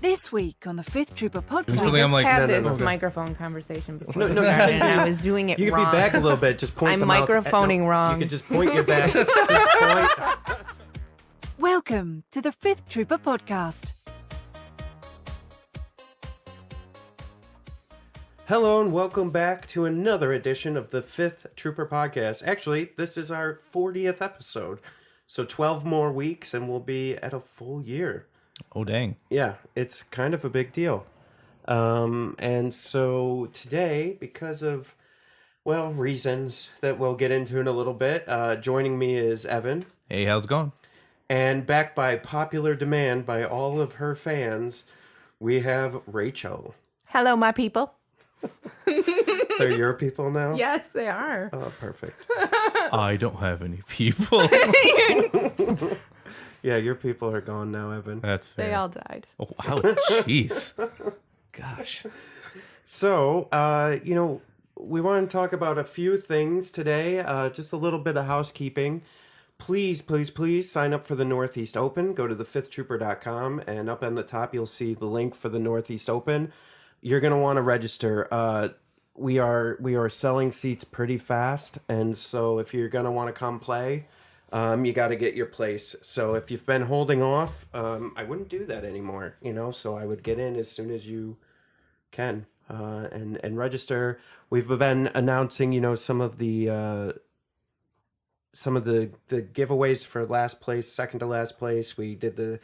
This week on the Fifth Trooper podcast. We Something just I'm like, had no, this no. microphone conversation before No, we no, started, and I was doing it You could wrong. be back a little bit. Just point I'm the mouth. microphoning wrong. You could just point your back. Just point. Welcome to the Fifth Trooper podcast. Hello and welcome back to another edition of the Fifth Trooper podcast. Actually, this is our 40th episode. So 12 more weeks and we'll be at a full year. Oh, dang. Yeah, it's kind of a big deal. And so today, because of, well, reasons that we'll get into in a little bit, joining me is Evan. Hey, how's it going? And backed by popular demand by all of her fans, we have Rachael. Hello, my people. They're your people now? Yes, they are. Oh, perfect. I don't have any people. Yeah, your people are gone now, Evan. That's fair. They all died. Oh, wow. Jeez. Gosh. So, we want to talk about a few things today. Just a little bit of housekeeping. Please, please, please sign up for the Northeast Open. Go to thefifthtrooper.com, and up on the top you'll see the link for the Northeast Open. You're going to want to register. We are selling seats pretty fast, and so if you're going to want to come play, you got to get your place. So if you've been holding off, I wouldn't do that anymore, so I would get in as soon as you can, and register. We've been announcing, some of the giveaways for last place, second to last place. We did the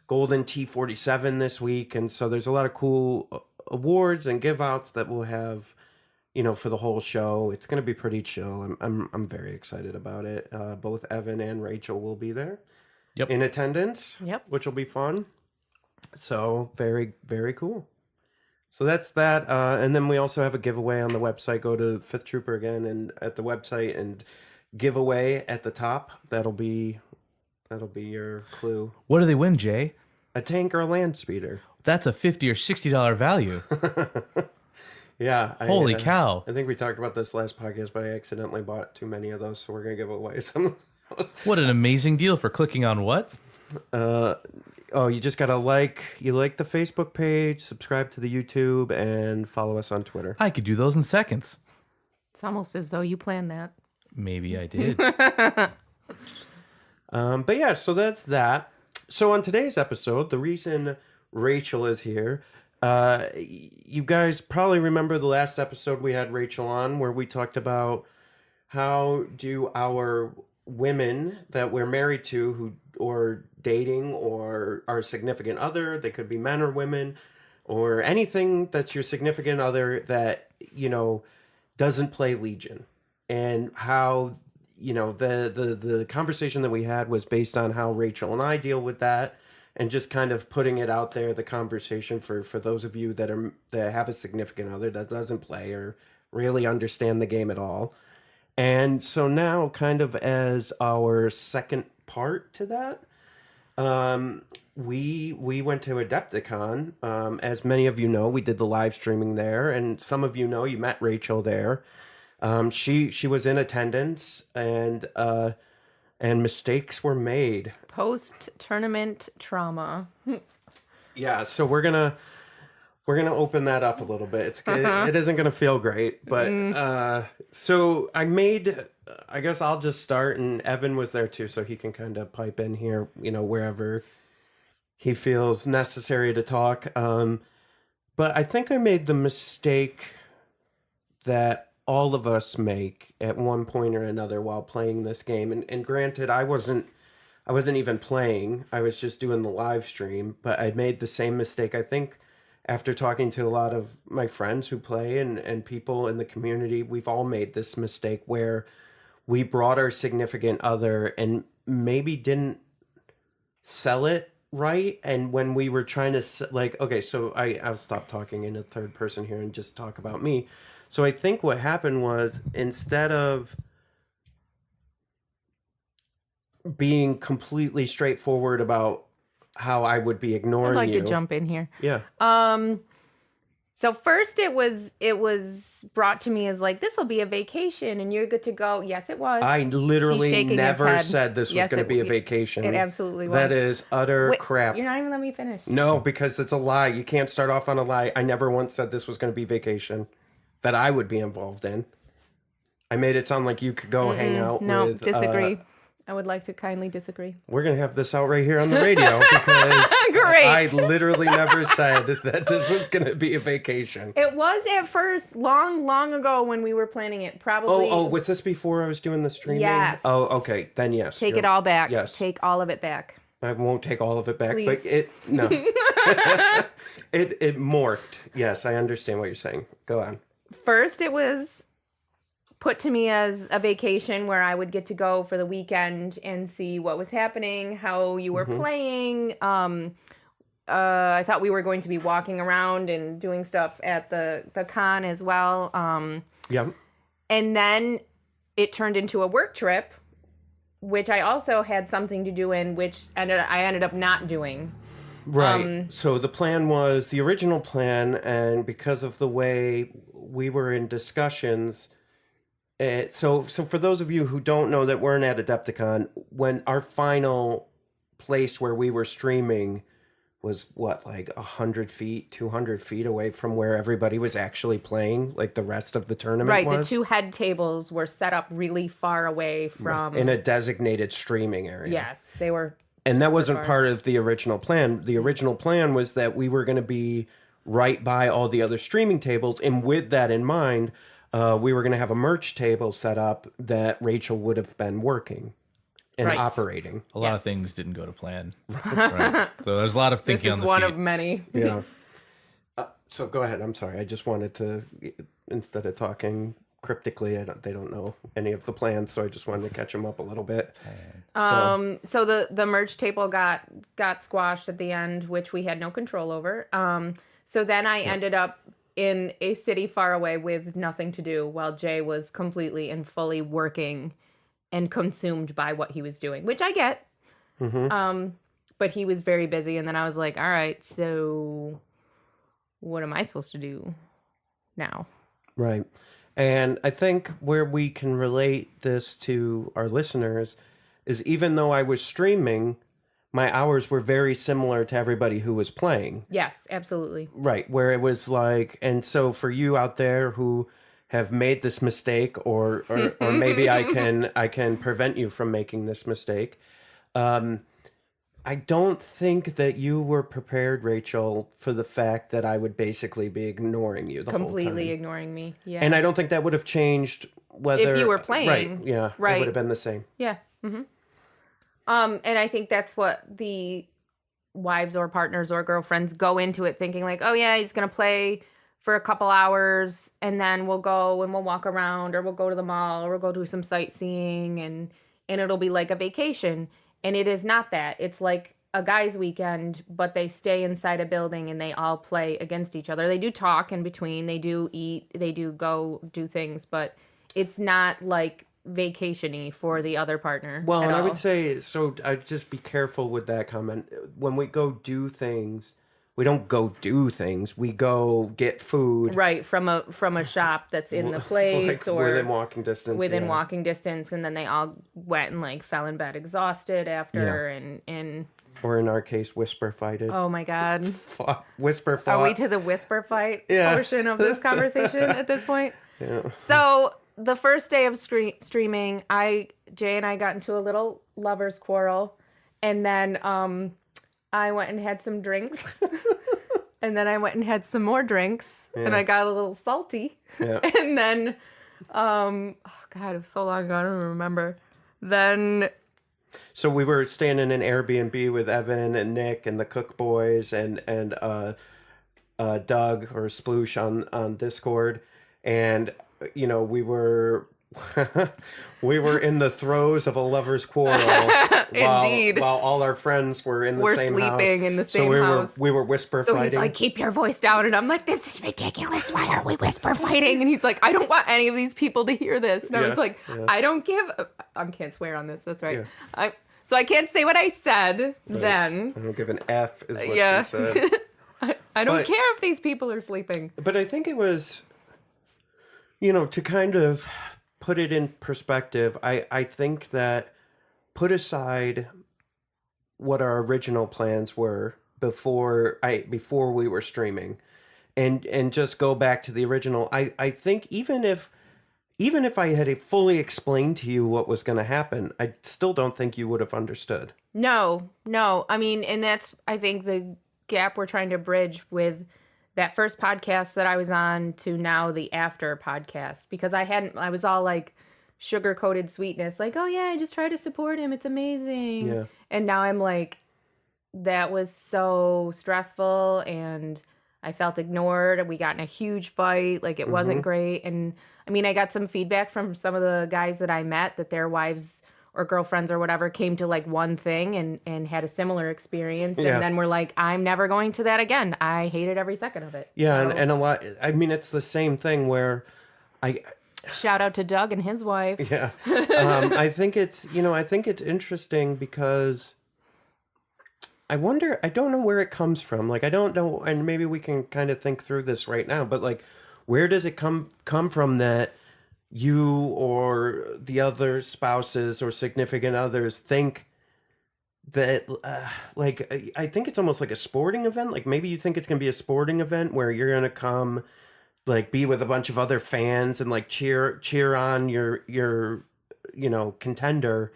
Golden T47 this week, and so there's a lot of cool awards and give outs that we'll have, for the whole show. It's going to be pretty chill. I'm very excited about it. Both Evan and Rachael will be there. Yep. In attendance. Yep. Which will be fun. So very, very cool. So that's that. And then we also have a giveaway on the website. Go to Fifth Trooper again and at the website and giveaway at the top. That'll be your clue. What do they win, Jay? A tank or a land speeder. That's a $50 or $60 value. Yeah. Holy cow. I think we talked about this last podcast, but I accidentally bought too many of those, so we're going to give away some of those. What an amazing deal for clicking on what? You just got to like the Facebook page, subscribe to the YouTube, and follow us on Twitter. I could do those in seconds. It's almost as though you planned that. Maybe I did. But yeah, so that's that. So on today's episode, the reason Rachael is here, you guys probably remember the last episode we had Rachael on where we talked about how do our women that we're married to or dating or our significant other, they could be men or women, or anything that's your significant other that, doesn't play Legion. And how, the conversation that we had was based on how Rachael and I deal with that, and just kind of putting it out there, the conversation for those of you that have a significant other that doesn't play or really understand the game at all. And so now, kind of as our second part to that, we went to Adepticon. As many of you know, we did the live streaming there, and some of you know you met Rachael there. She was in attendance, and mistakes were made. Post-tournament trauma. Yeah, so we're gonna open that up a little bit. It isn't gonna feel great, but so I guess I'll just start, and Evan was there too, so he can kind of pipe in here, wherever he feels necessary to talk. But I think I made the mistake that all of us make at one point or another while playing this game. And granted, I wasn't even playing. I was just doing the live stream, but I made the same mistake. I think after talking to a lot of my friends who play and people in the community, we've all made this mistake where we brought our significant other and maybe didn't sell it right. And when we were trying to okay, so I'll stop talking in a third person here and just talk about me. So I think what happened was, instead of being completely straightforward about how I would be ignoring I'd like you. to jump in here. Yeah. So first it was brought to me as like, this will be a vacation and you're good to go. Yes, it was. I He's literally shaking his never head. said this was Yes, going to be a vacation. It absolutely was. That is utter Wait, crap. You're not even letting me finish. No, because it's a lie. You can't start off on a lie. I never once said this was going to be vacation that I would be involved in. I made it sound like you could go hang out No, with... disagree. I would like to kindly disagree. We're going to have this out right here on the radio because Great. I literally never said that this was going to be a vacation. It was at first, long ago when we were planning it. Probably. Oh, was this before I was doing the streaming? Yes. Oh, okay. Then yes. Take it all back. Yes. Take all of it back. I won't take all of it back, Please. but no. it morphed. Yes, I understand what you're saying. Go on. First, it was put to me as a vacation where I would get to go for the weekend and see what was happening, how you were playing. I thought we were going to be walking around and doing stuff at the con as well. Yeah. And then it turned into a work trip, which I also had something to do in, which I ended up not doing. Right. So the original plan, and because of the way we were in discussions, so for those of you who don't know that weren't at Adepticon, when our final place where we were streaming was like 100 feet, 200 feet away from where everybody was actually playing, like the rest of the tournament Right, was. the two head tables were set up really far away from... In a designated streaming area. Yes, they were... And that wasn't part of the original plan. The original plan was that we were going to be right by all the other streaming tables. And with that in mind, we were going to have a merch table set up that Rachel would have been working and operating. A lot of things didn't go to plan. Right. So there's a lot of This thinking is on the one feet. of many. Yeah. So go ahead. I'm sorry. I just wanted to, instead of talking cryptically, they don't know any of the plans, so I just wanted to catch them up a little bit. So the merch table got squashed at the end, which we had no control over. So then I ended up in a city far away with nothing to do while Jay was completely and fully working and consumed by what he was doing, which I get. But he was very busy, and then I was like, all right, so what am I supposed to do now? Right. And I think where we can relate this to our listeners is even though I was streaming, my hours were very similar to everybody who was playing. Yes, absolutely. Right. Where it was like, and so for you out there who have made this mistake, or maybe I can prevent you from making this mistake. I don't think that you were prepared, Rachel, for the fact that I would basically be ignoring you the whole time. Completely ignoring me. Yeah. And I don't think that would have changed whether... If you were playing. Right, yeah. Right. It would have been the same. Yeah. And I think that's what the wives or partners or girlfriends go into it thinking like, oh yeah, he's going to play for a couple hours and then we'll go and we'll walk around or we'll go to the mall or we'll go do some sightseeing and it'll be like a vacation. And it is not that. It's like a guy's weekend, but they stay inside a building and they all play against each other. They do talk in between. They do eat. They do go do things, but it's not like vacation-y for the other partner. Well, and I all. would say, so I'd just be careful with that comment. When we go do things, we don't go do things. We go get food. Right, from a shop that's in the place like or within walking distance. within walking distance, and then they all went and like fell in bed exhausted after and Or in our case, whisper fighted. oh my god. Whisper fought. Are we to the whisper fight Yeah. portion of this conversation at this point? Yeah. So the first day of streaming, Jay and I got into a little lovers quarrel, and then I went and had some drinks, and then I went and had some more drinks, and I got a little salty, and then oh god, it was so long ago, I don't even remember. Then So we were staying in an Airbnb with Evan and Nick and the Cook Boys and Doug or Sploosh on Discord, and we were we were in the throes of a lovers' quarrel. Indeed. While all our friends were in the same house. We're sleeping in the same so house. we were whisper so fighting. he's like, keep your voice down, and I'm like, this is ridiculous. Why are we whisper fighting? And he's like, I don't want any of these people to hear this. And I was like, I don't give. I can't swear on this. That's right. Yeah. So I can't say what I said then. I don't give an F, is what Yeah. she said. I don't But- care if these people are sleeping. But I think it was, to kind of put it in perspective, I think that put aside what our original plans were before we were streaming and just go back to the original. I think even if I had fully explained to you what was going to happen, I still don't think you would have understood. No. I mean, and that's, I think, the gap we're trying to bridge with that first podcast that I was on to now the after podcast, because I was all like sugar coated sweetness, like, oh yeah, I just try to support him. It's amazing. Yeah. And now I'm like, that was so stressful and I felt ignored. We got in a huge fight. Like, it wasn't great. And I mean, I got some feedback from some of the guys that I met that their wives or girlfriends or whatever came to like one thing and had a similar experience. Yeah. And then we're like, I'm never going to that again. I hated every second of it. Yeah. So, And a lot, I mean, it's the same thing where shout out to Doug and his wife. yeah. I think it's interesting because I don't know where it comes from. Like, I don't know, and maybe we can kind of think through this right now, but like, where does it come from that you or the other spouses or significant others think that, like, I think it's almost like a sporting event. Like, maybe you think it's going to be a sporting event where you're going to come, like, be with a bunch of other fans and like cheer on your contender.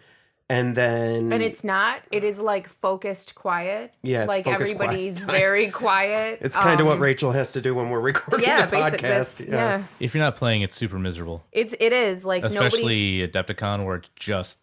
And then... And it's not. It is like focused quiet. Yeah, it's like focused everybody's quiet. very quiet. It's kind of what Rachel has to do when we're recording Yeah, the basically. podcast. Yeah. If you're not playing, it's super miserable. It is like nobody's... Especially Adepticon, where it's just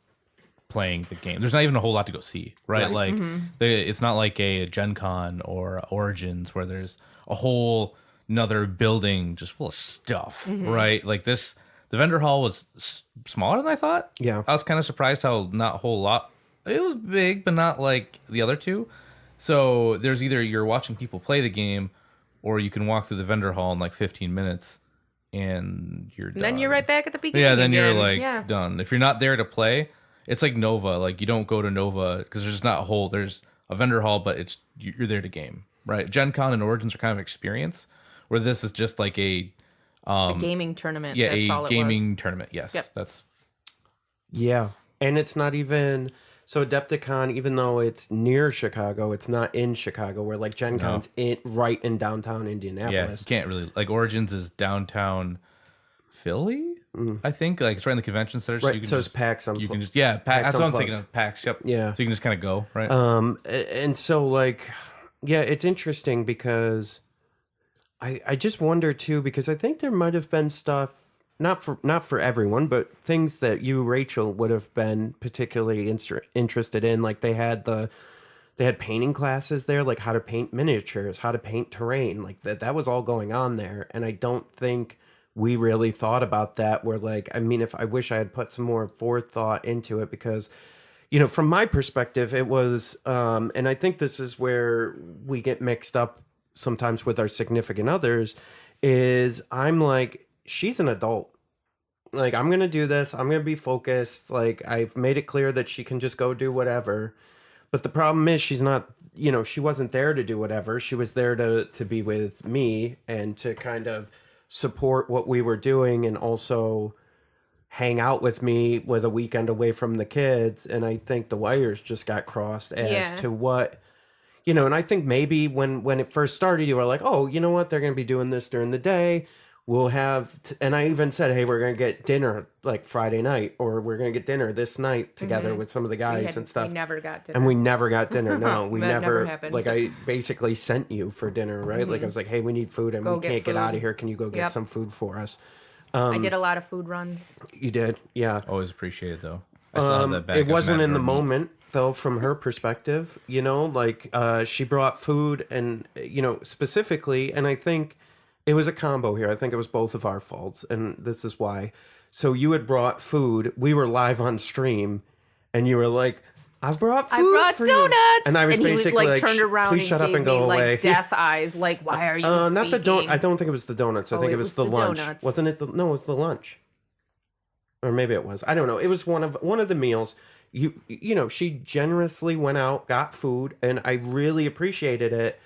playing the game. There's not even a whole lot to go see, right? Right. Like, it's not like a Gen Con or Origins where there's a whole another building just full of stuff, right? Like this, the vendor hall was smaller than I thought. Yeah. I was kind of surprised how not a whole lot. It was big, but not like the other two. So there's either you're watching people play the game, or you can walk through the vendor hall in like 15 minutes, and you're done. Then you're right back at the beginning. Yeah, then you're again. like Yeah. done. If you're not there to play, it's like Nova. Like, you don't go to Nova because there's not a whole. There's a vendor hall, but you're there to game, right? Gen Con and Origins are kind of experience, where this is just like a gaming tournament. yeah, That's all a it gaming was. tournament. Yes, Yep. that's Yeah. And it's not even... So Adepticon, even though it's near Chicago, it's not in Chicago, where like Gen Con's right in downtown yeah. Indianapolis. You can't really like Origins is downtown Philly. I think like it's right in the convention center. Right, you can so just, it's PAX you can just PAX. That's what I'm thinking of. PAX. Yep. Yeah. So you can just kind of go right. And so like, yeah, it's interesting because I just wonder too, because I think there might have been stuff, not for everyone, but things that you, Rachel, would have been particularly interested in. Like they had painting classes there, like how to paint miniatures, how to paint terrain, like that was all going on there. And I don't think we really thought about that. Where like, I mean, if I wish I had put some more forethought into it, because, from my perspective, it was, and I think this is where we get mixed up sometimes with our significant others, is I'm like, she's an adult. Like, I'm going to do this. I'm going to be focused. Like, I've made it clear that she can just go do whatever. But the problem is she's not, she wasn't there to do whatever. She was there to be with me and to kind of support what we were doing, and also hang out with me with a weekend away from the kids. And I think the wires just got crossed as to what, and I think maybe when it first started, you were like, oh, you know what? They're going to be doing this during the day. We'll have, and I even said, hey, we're going to get dinner like Friday night, or we're going to get dinner this night together with some of the guys and stuff. We never got dinner. And we never got dinner. No, we That never happened. like, I basically sent you for dinner, right? Like I was like, hey, we need food and Go we get can't get food. out of here. Can you go get Yep. some food for us? I did a lot of food runs. You did. Yeah. Always appreciate it though. I still have that bag It of wasn't in the macaroni. moment though, from her perspective, like she brought food and, specifically, and I think it was a combo here. I think it was both of our faults, and this is why. So you had brought food. We were live on stream, and you were like, I brought food for you." donuts. And I was and he basically like, turned around please and shut up gave and go me, away. like death eyes. Like, why are you Not the speaking? I don't think it was the donuts. I think it it was was the the lunch. donuts. Wasn't it? No, it was the lunch. Or maybe it was. I don't know. It was one of the meals. She generously went out, got food, and I really appreciated it.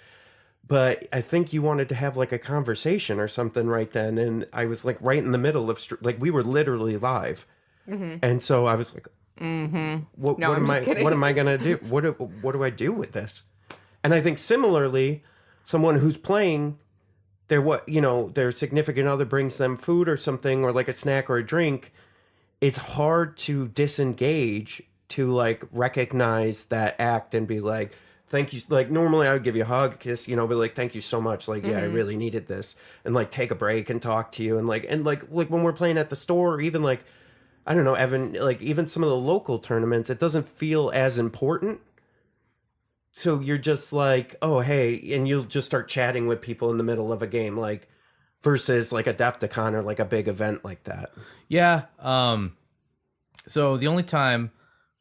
but I think you wanted to have like a conversation or something right then, and I was like right in the middle of like we were literally live, and so I was like, what No, I'm am just I? kidding. What am I gonna do? What do I do with this? And I think similarly, someone who's playing, their significant other brings them food or something, or like a snack or a drink. It's hard to disengage, to like recognize that act and be like, thank you. Like normally I would give you a hug, kiss, but like, thank you so much. Like, yeah, I really needed this, and like take a break and talk to you. And like when we're playing at the store, or even like, I don't know, Evan, like even some of the local tournaments, it doesn't feel as important. So you're just like, oh, hey, and you'll just start chatting with people in the middle of a game, like versus like Adepticon or like a big event like that. Yeah. So the only time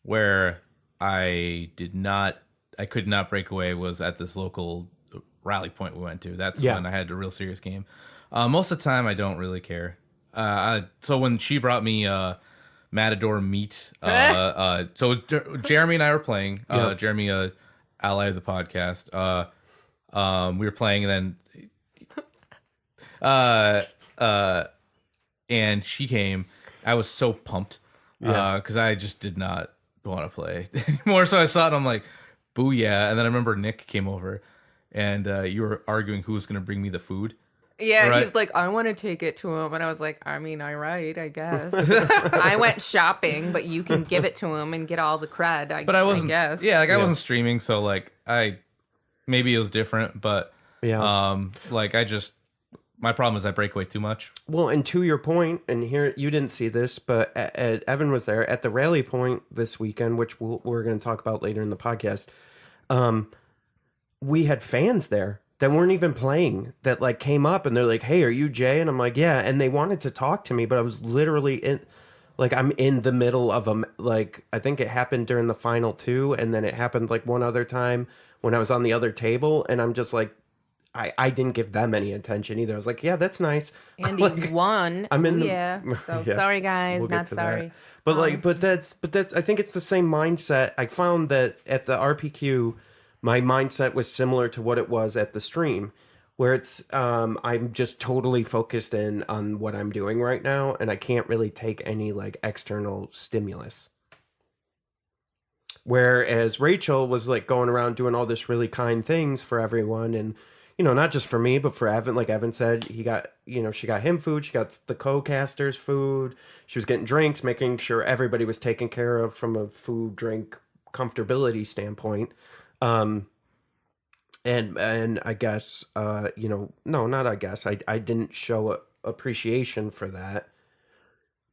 where I could not break away was at this local rally point we went to. That's when I had a real serious game. Most of the time, I don't really care. So when she brought me Matador meat, so Jeremy and I were playing. Jeremy, ally of the podcast. We were playing, and then and she came. I was so pumped because I just did not want to play anymore. So I saw it and I'm like, booyah. And then I remember Nick came over and you were arguing who was going to bring me the food. Yeah, Right. he's like, I want to take it to him. And I was like, I mean, I guess. I went shopping, but you can give it to him and get all the cred, But I wasn't, I guess. yeah, like I wasn't streaming. So like maybe it was different, but like my problem is I break away too much. Well, and to your point, and here you didn't see this, but Evan was there at the rally point this weekend, which we're going to talk about later in the podcast. We had fans there that weren't even playing, that like came up and they're like, "Hey, are you Jay?" And I'm like, "Yeah." And they wanted to talk to me, but I was literally I'm in the middle of like I think it happened during the final two, and then it happened like one other time when I was on the other table, and I'm just like. I didn't give them any attention either. I was like, yeah, that's nice. Andy Like, won. I'm in the- Yeah. So Yeah, sorry, guys. we'll get Not to sorry. that. But that's I think it's the same mindset. I found that at the RPQ, my mindset was similar to what it was at the stream, where it's I'm just totally focused in on what I'm doing right now, and I can't really take any like external stimulus. Whereas Rachel was like going around doing all this really kind things for everyone, and not just for me, but for Evan. Like Evan said, he got, she got him food. She got the co-casters food. She was getting drinks, making sure everybody was taken care of from a food, drink, comfortability standpoint. And I guess, no, not I guess. I didn't show appreciation for that.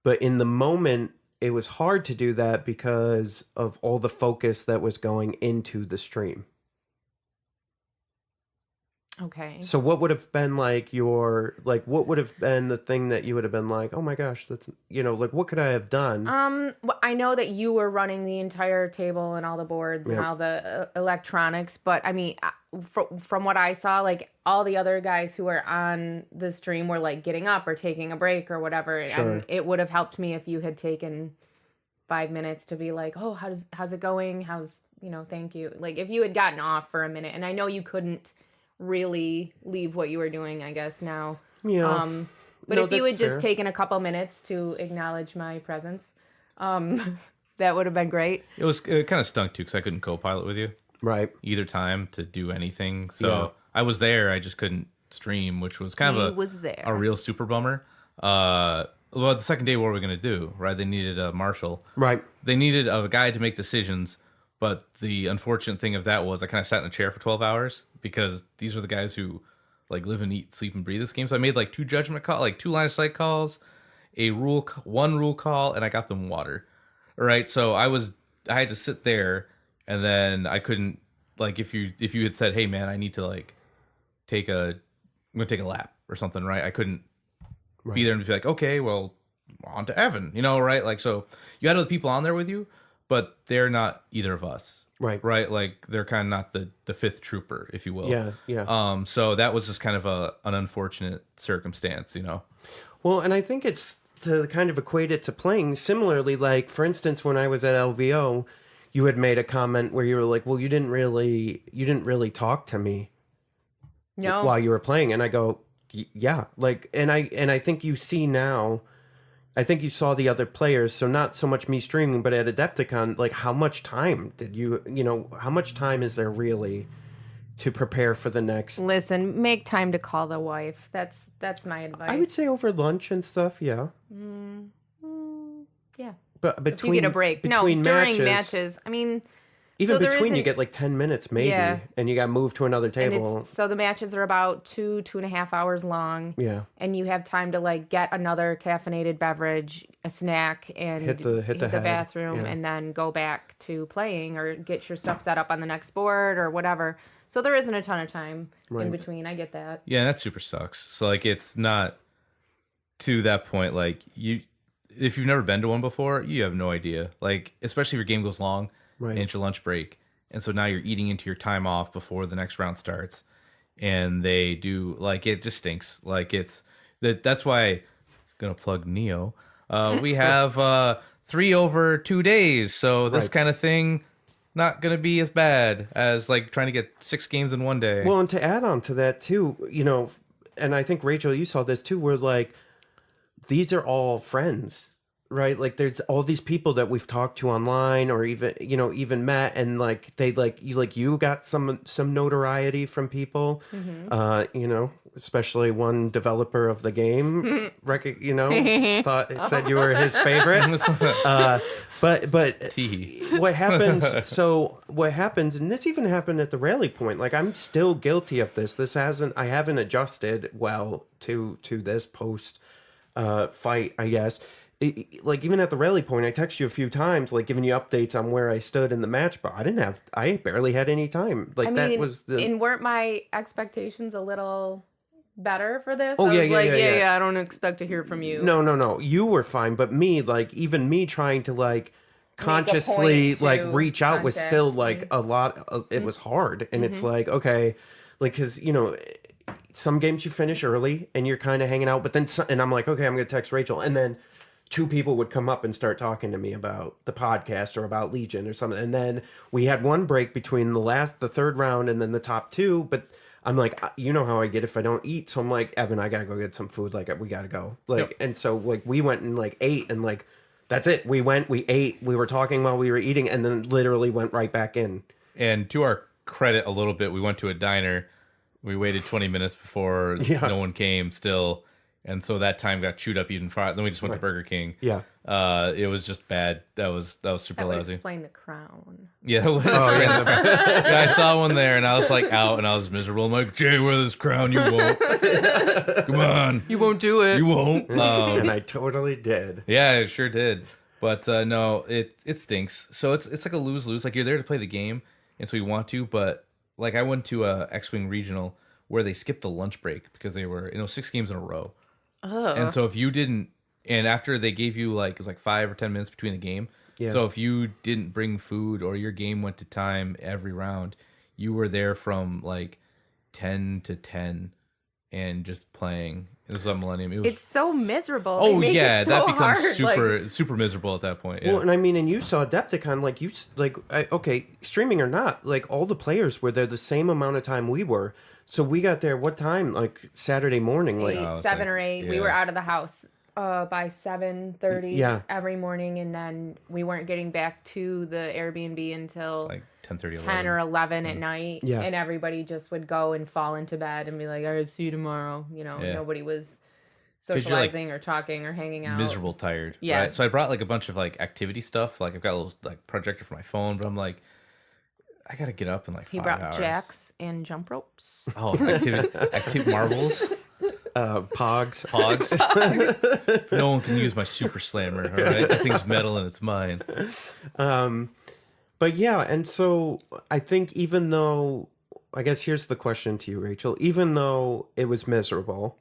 But in the moment, it was hard to do that because of all the focus that was going into the stream. Okay. So what would have been like what would have been the thing that you would have been like, oh my gosh, that's, like what could I have done? Well, I know that you were running the entire table and all the boards and all the electronics, but I mean, from what I saw, like all the other guys who were on the stream were like getting up or taking a break or whatever. Sure. And it would have helped me if you had taken 5 minutes to be like, oh, how's it going? Thank you. Like if you had gotten off for a minute, and I know you couldn't really leave what you were doing, I guess now. Yeah. But No, if you had that's just fair. taken a couple minutes to acknowledge my presence, that would have been great. It kind of stunk too because I couldn't co-pilot with you Right. either time to do anything. So Yeah. I was there, I just couldn't stream, which was kind He of was there. a real super bummer. Well, the second day, what were we gonna do? Right? They needed a marshal. Right. They needed a guy to make decisions. But the unfortunate thing of that was I kind of sat in a chair for 12 hours because these are the guys who like live and eat, sleep and breathe this game. So I made like 2 judgment calls, like 2 line of sight calls, one rule call, and I got them water. Right. So I had to sit there, and then I couldn't, like, if you had said, hey man, I need to like I'm gonna take a lap or something, right? I couldn't be there and be like, okay, well, on to Evan, right? Like, so you had other people on there with you, but they're not either of us. Right. Like they're kind of not the fifth trooper, if you will. Yeah. Yeah. So that was just kind of an unfortunate circumstance, Well, and I think it's to kind of equate it to playing similarly. Like, for instance, when I was at LVO, you had made a comment where you were like, well, you didn't really talk to me. No. while you were playing, and I go, yeah, like, and I think you see now. I think you saw the other players, so not so much me streaming, but at Adepticon, like how much time did how much time is there really to prepare for the next? Listen, make time to call the wife. That's my advice. I would say over lunch and stuff, yeah. Yeah. But between You get a break. No, between during matches. I mean, even so there between, you isn't- get like 10 minutes maybe, Yeah. and you got moved to another and table. so the matches are about 2.5 hours long. Yeah. And you have time to like get another caffeinated beverage, a snack, and Hit the head. bathroom, Yeah. and then go back to playing or get your stuff set up on the next board or whatever. So there isn't a ton of time in between. I get that. Yeah, that super sucks. So like it's not to that point. Like if you've never been to one before, you have no idea. Like especially if your game goes long Right. and it's your lunch break, and so now you're eating into your time off before the next round starts, and they do like it just stinks. Like it's that's why I'm gonna plug Neo. We have 3 over 2 days, so this Right. kind of thing not gonna be as bad as like trying to get 6 games in one day. Well, and to add on to that too, and I think Rachel, you saw this too, where like these are all friends, right? Like there's all these people that we've talked to online or even met, and like they you got some notoriety from people, especially one developer of the game, said you were his favorite. But Tee. what happens, and this even happened at the rally point, like I'm still guilty of this. I haven't adjusted well to this post fight, I guess. Like even at the rally point, I text you a few times, like giving you updates on where I stood in the match, but I barely had any time. Like and weren't my expectations a little better for this? Oh, I was yeah, like, yeah. I don't expect to hear from you. No. You were fine, but me, like even me trying to like consciously point like to reach out was contact still like a lot. It was hard, and it's like okay, like because some games you finish early and you're kind of hanging out, but then and I'm like okay, I'm gonna text Rachel, and then 2 people would come up and start talking to me about the podcast or about Legion or something, and then we had one break between the third round and then the top 2, but I'm like, you know how I get if I don't eat. So I'm like, Evan, I gotta go get some food. Like, we gotta go. Like, and so like we went and like ate, and like that's it. We ate, we were talking while we were eating, and then literally went right back in. And to our credit, a little bit, we went to a diner. We waited 20 minutes before no one came still. And so that time got chewed up even farther. Then we just went to Burger King. Yeah. It was just bad. That was super That would lousy. explain the crown. Yeah, I saw one there and I was like out and I was miserable. I'm like, Jay, wear this crown. You won't. Come on. You won't do it. You won't. And I totally did. Yeah, it sure did. But no, it stinks. So it's like a lose-lose. Like you're there to play the game, and so you want to, but like I went to a X-Wing regional where they skipped the lunch break because they were 6 games in a row. And so if you didn't, and after they gave you like, it was like 5 or 10 minutes between the game. Yeah. So if you didn't bring food or your game went to time every round, you were there from like 10 to 10 and just playing. This is a Millennium. It's so miserable. Oh They make yeah, it so that becomes hard. super miserable at that point. Yeah. Well, and I mean, and you saw Adepticon, okay, streaming or not, like all the players were there the same amount of time we were. So we got there, what time? Like Saturday morning, like 7 or 8. We yeah. were out of the house by 7:30 Yeah. every morning, and then we weren't getting back to the Airbnb until like 10:30, 10 or 11 at night. Yeah. And everybody just would go and fall into bed and be like, all right, see you tomorrow. Yeah. Nobody was 'Cause you're, like, socializing or talking or hanging out. miserable tired. Right? Yes. So I brought like a bunch of like activity stuff. Like I've got a little like projector for my phone, but I'm like, I gotta get up in like 5 He brought hours. jacks and jump ropes. Oh, activity marbles, Pogs. pogs. No one can use my super slammer. All right, that thing's metal and it's mine. But yeah, and so I think even though, I guess here's the question to you, Rachel. Even though it was miserable,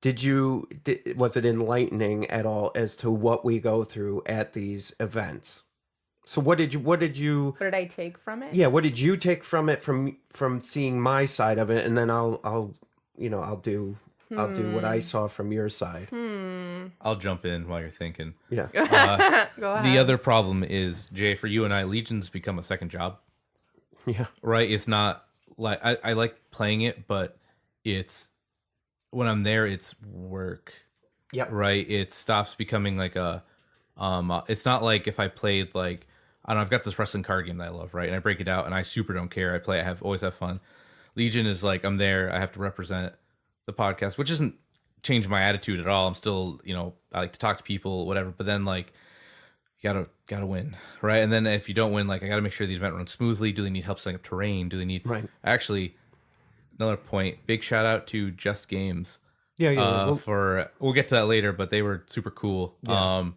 was it enlightening at all as to what we go through at these events? So what did you What did I take from it? yeah, what did you take from it from seeing my side of it, and then I'll do what I saw from your side. I'll jump in while you're thinking. Yeah. Go ahead. The other problem is, Jay, for you and I, Legion's become a second job. Yeah. Right? It's not like I like playing it, but it's when I'm there, it's work. Yep. Right. It stops becoming like it's not like if I played like, I don't know, I've got this wrestling card game that I love, right? And I break it out and I super don't care. I play, always have fun. Legion is like, I'm there, I have to represent the podcast, which isn't change my attitude at all. I'm still, I like to talk to people, whatever. But then like, you gotta win, right? And then if you don't win, like I gotta make sure the event runs smoothly. Do they need help setting up terrain? Do they need Actually, another point, big shout out to Just Games. Yeah. We'll get to that later, but they were super cool. Yeah.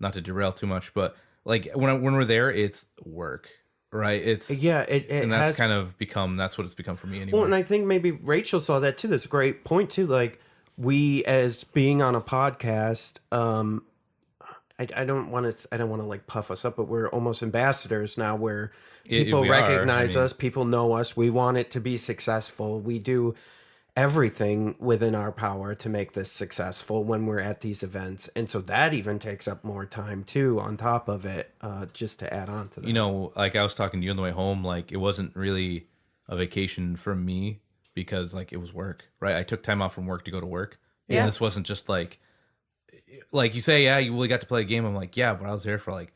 Not to derail too much, but like when we're there, it's work, right? It's and that's kind of become that's what it's become for me anyway. Well, and I think maybe Rachel saw that too. That's a great point too. Like we, as being on a podcast, I don't want to like puff us up, but we're almost ambassadors now, where people recognize us, people know us. We want it to be successful. We do everything within our power to make this successful when we're at these events, and so that even takes up more time too on top of it, just to add on to that. Like I was talking to you on the way home, like it wasn't really a vacation for me because like it was work, right? I took time off from work to go to work. Yeah. And this wasn't just like you say, yeah, you really got to play a game. I'm like, yeah, but I was there for like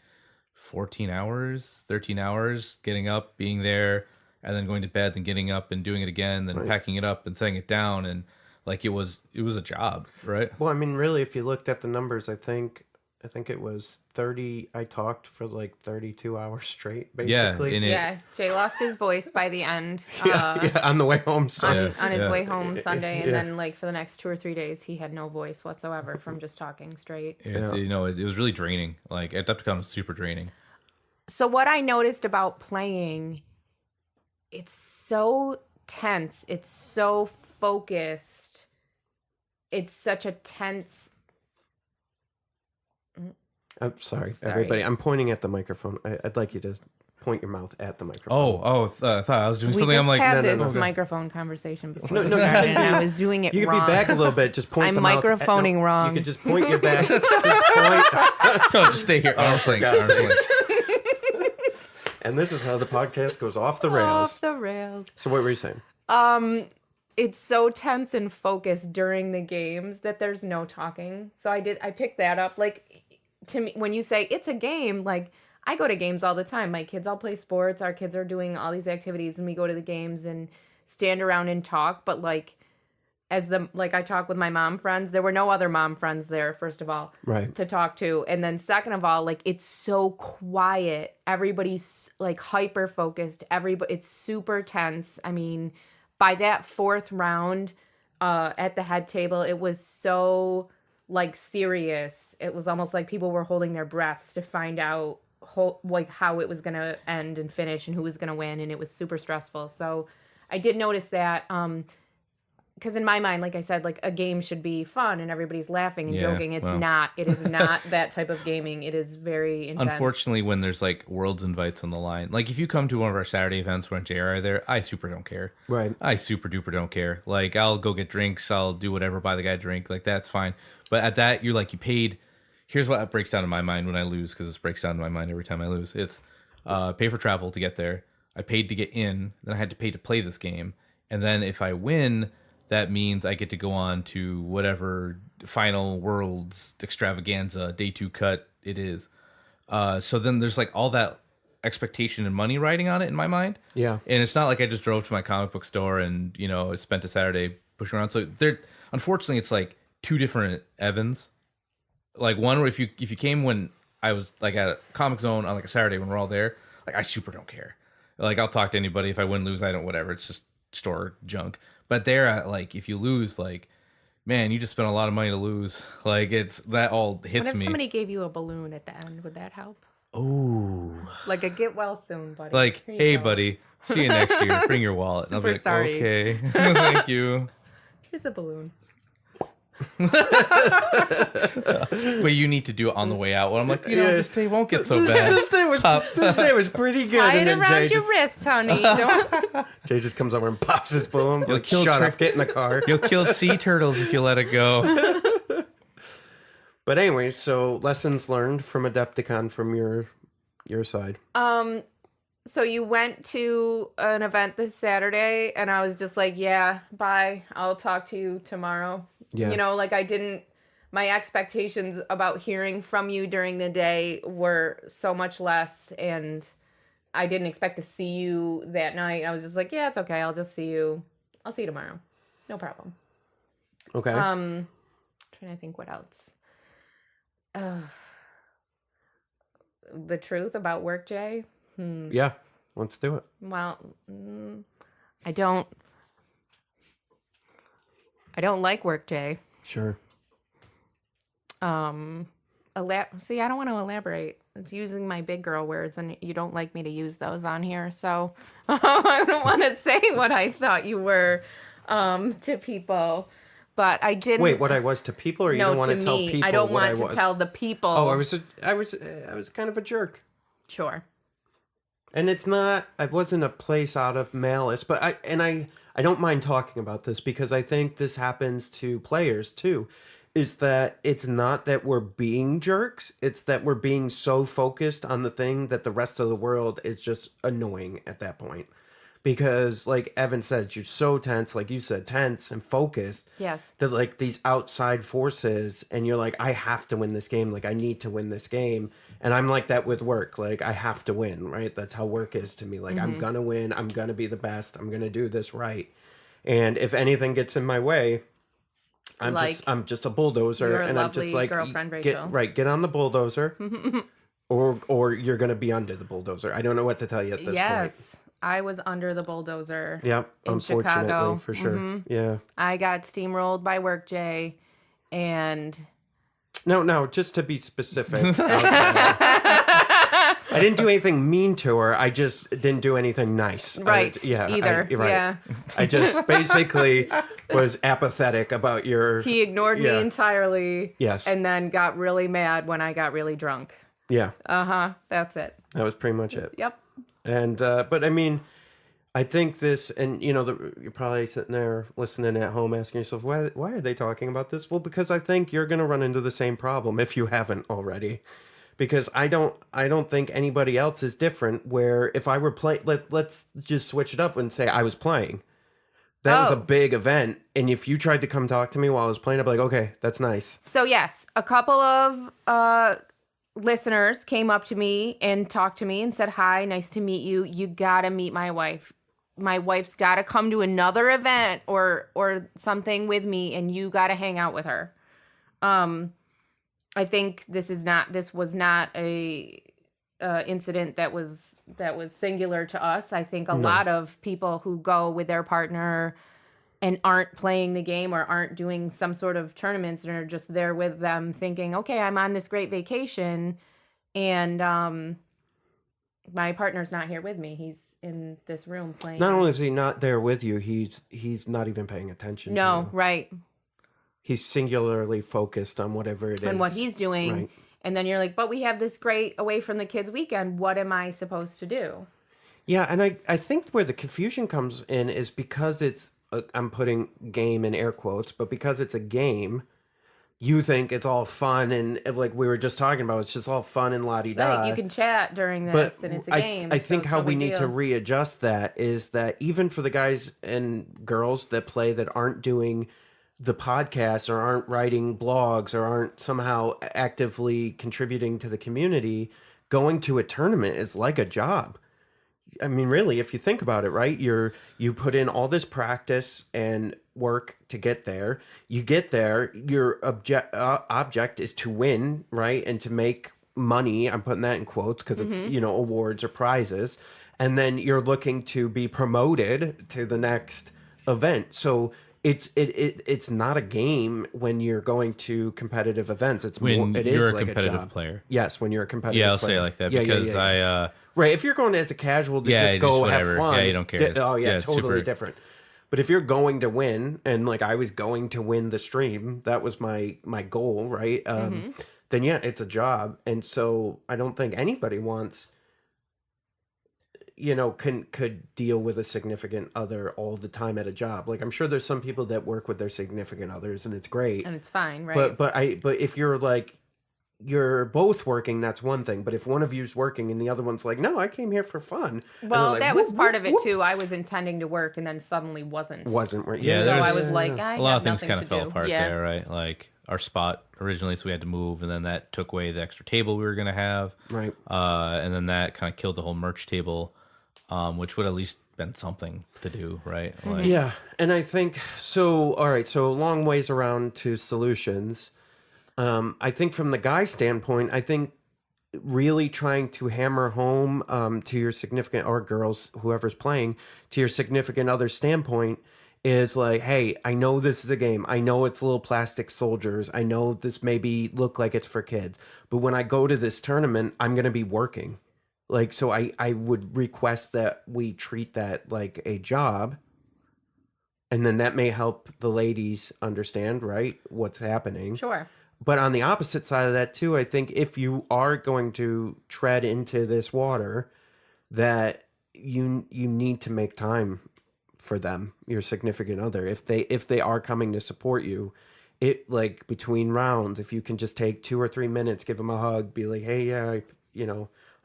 14 hours, 13 hours, getting up, being there, and then going to bed, then getting up and doing it again, then packing it up and setting it down. And like, it was a job, right? Well, I mean, really, if you looked at the numbers, I think it was 30. I talked for like 32 hours straight, basically. Jay lost his voice by the end. On the way home Sunday. On his way home Sunday, and then like for the next 2 or 3 days, he had no voice whatsoever from just talking straight. It was really draining. Like Adepticon was super draining. So what I noticed about playing, it's so tense. It's so focused. It's such a tense. I'm sorry, everybody. I'm pointing at the microphone. I'd like you to point your mouth at the microphone. I thought I was doing something. We I'm like, had this microphone conversation before we No, started, and I was doing it you wrong. You could be back a little bit. Just point I'm the mouth microphoning wrong. You could just point your back. Just point. No, just stay here. Arms length. And this is how the podcast goes off the rails. Off the rails. So what were you saying? It's so tense and focused during the games that there's no talking. So I picked that up. Like, to me, when you say it's a game, like, I go to games all the time. My kids all play sports. Our kids are doing all these activities, and we go to the games and stand around and talk. But like, I talk with my mom friends. There were no other mom friends there, first of all, to talk to. And then second of all, like, it's so quiet. Everybody's like hyper focused. It's super tense. I mean, by that fourth round at the head table, it was so like serious. It was almost like people were holding their breaths to find out like how it was going to end and finish and who was going to win. And it was super stressful. So I did notice that, because in my mind, like I said, like a game should be fun and everybody's laughing and joking. It's not. It is not that type of gaming. It is very intense. Unfortunately, when there's like Worlds invites on the line, like if you come to one of our Saturday events when JR are there, I super don't care. Right. I super duper don't care. Like I'll go get drinks. I'll do whatever, buy the guy a drink. Like that's fine. But at that, you're like, you paid. Here's what breaks down in my mind when I lose, because this breaks down in my mind every time I lose. It's pay for travel to get there. I paid to get in. Then I had to pay to play this game. And then if I win, that means I get to go on to whatever final Worlds extravaganza day 2 cut it is. So then there's like all that expectation and money riding on it in my mind. Yeah. And it's not like I just drove to my comic book store and, spent a Saturday pushing around. So unfortunately, it's like two different Evans. Like one where if you came when I was like at a Comic Zone on like a Saturday when we're all there, like I super don't care. Like I'll talk to anybody. If I win, lose, I don't, whatever. It's just store junk. But there, like, if you lose, like, man, you just spent a lot of money to lose. Like, that all hits me. What if somebody gave you a balloon at the end? Would that help? Oh. Like a get well soon, buddy. Like, hey, buddy, see you next year. Bring your wallet. Super and I'll be like, sorry. Okay. Thank you. Here's a balloon. But you need to do it on the way out. When I'm like, this day won't get so bad. This day was pretty good. Tie and it then around your wrist, honey. Don't. Jay just comes over and pops his balloon. Like, shut up, get in the car. You'll kill sea turtles if you let it go. But anyway, so lessons learned from Adepticon from your side. So you went to an event this Saturday, and I was just like, yeah, bye. I'll talk to you tomorrow. Yeah. You know, like my expectations about hearing from you during the day were so much less, and I didn't expect to see you that night. I was just like, yeah, it's okay. I'll just see you. I'll see you tomorrow. No problem. Okay. Trying to think what else. The truth about work, Jay? Yeah, let's do it. Well, I don't like work, Jay. Sure. See, I don't want to elaborate. It's using my big girl words, and you don't like me to use those on here, so I don't want to say what I thought you were to people. But I didn't. Wait, what I was to people, or you don't want to tell people I don't what want I was? to tell the people. Oh, I was kind of a jerk. Sure. And it's not, I wasn't a place out of malice, but I don't mind talking about this because I think this happens to players too, is that it's not that we're being jerks, it's that we're being so focused on the thing that the rest of the world is just annoying at that point. Because like Evan says, you're so tense, like you said, tense and focused. Yes. That like these outside forces, and you're like, I have to win this game. Like I need to win this game. And I'm like that with work. Like I have to win, right? That's how work is to me. Like I'm gonna win. I'm gonna be the best. I'm gonna do this right. And if anything gets in my way, I'm just a bulldozer. Your and I'm just lovely like, girlfriend Rachael. get on the bulldozer, or you're gonna be under the bulldozer. I don't know what to tell you at this point. Yes. I was under the bulldozer. Yep, in unfortunately, Chicago. for sure. Yeah. I got steamrolled by work, Jay, and No, just to be specific. I didn't do anything mean to her. I just didn't do anything nice. Right. Either. Right. Yeah. I just basically was apathetic about your... He ignored me entirely. Yes. And then got really mad when I got really drunk. Yeah. That's it. That was pretty much it. Yep. And, but I mean, I think this, and you know, you're probably sitting there listening at home asking yourself, why are they talking about this? Well, because I think you're going to run into the same problem if you haven't already. Because I don't think anybody else is different, where if I were playing, let's just switch it up and say I was playing. That was a big event. And if you tried to come talk to me while I was playing, I'd be like, okay, that's nice. So yes, a couple of listeners came up to me and talked to me and said, hi, nice to meet you. You gotta meet my wife. My wife's gotta come to another event or something with me, and you gotta hang out with her. I think this was not a incident that was singular to us. I think a lot of people who go with their partner and aren't playing the game or aren't doing some sort of tournaments and are just there with them thinking, okay, I'm on this great vacation and my partner's not here with me. He's in this room playing. Not only is he not there with you, he's not even paying attention to you. Right. He's singularly focused on whatever it is. On what he's doing. Right. And then you're like, but we have this great away from the kids weekend. What am I supposed to do? Yeah, and I think where the confusion comes in is because it's, I'm putting game in air quotes, but because it's a game, you think it's all fun and like we were just talking about, it's just all fun and la-di-da. Right, you can chat during this and it's a game. I think how we need to readjust that is that even for the guys and girls that play that aren't doing the podcasts or aren't writing blogs or aren't somehow actively contributing to the community, going to a tournament is like a job. I mean, really, if you think about it, right? You put in all this practice and work to get there. You get there, your object is to win, right? And to make money. I'm putting that in quotes because it's, awards or prizes. And then you're looking to be promoted to the next event. So it's not a game when you're going to competitive events. It's when more, it you're is a like competitive a job. player. Yes, when you're a competitive Yeah, I'll player. say it like that because I right, if you're going as a casual to Yeah, just go just have whatever. fun. Yeah, you don't care. Totally super different. But if you're going to win, and like I was going to win the stream, that was my goal, right? Then yeah, it's a job. And so I don't think anybody wants, could deal with a significant other all the time at a job. Like I'm sure there's some people that work with their significant others and it's great. And it's fine, right? But if you're like you're both working, that's one thing. But if one of you's working and the other one's like, no, I came here for fun. Well, like, that was whoop, part whoop, of it whoop. too. I was intending to work and then suddenly wasn't. Wasn't right. Yeah, So there's- I was like, I a lot have of things nothing kind to of fell do. apart Yeah. there, right? Like our spot originally, so we had to move, and then that took away the extra table we were gonna have, Right. and then that kind of killed the whole merch table, which would at least been something to do, right? Like, Yeah, and I think so. All right, so long ways around to solutions. I think from the guy standpoint, I think really trying to hammer home to your significant or girls, whoever's playing, to your significant other standpoint is like, hey, I know this is a game. I know it's little plastic soldiers. I know this maybe look like it's for kids, but when I go to this tournament, I'm going to be working. Like, so I would request that we treat that like a job. And then that may help the ladies understand, right, what's happening. Sure. But on the opposite side of that, too, I think if you are going to tread into this water, that you need to make time for them, your significant other. If they are coming to support you, it like between rounds, if you can just take 2 or 3 minutes, give them a hug, be like, hey, yeah,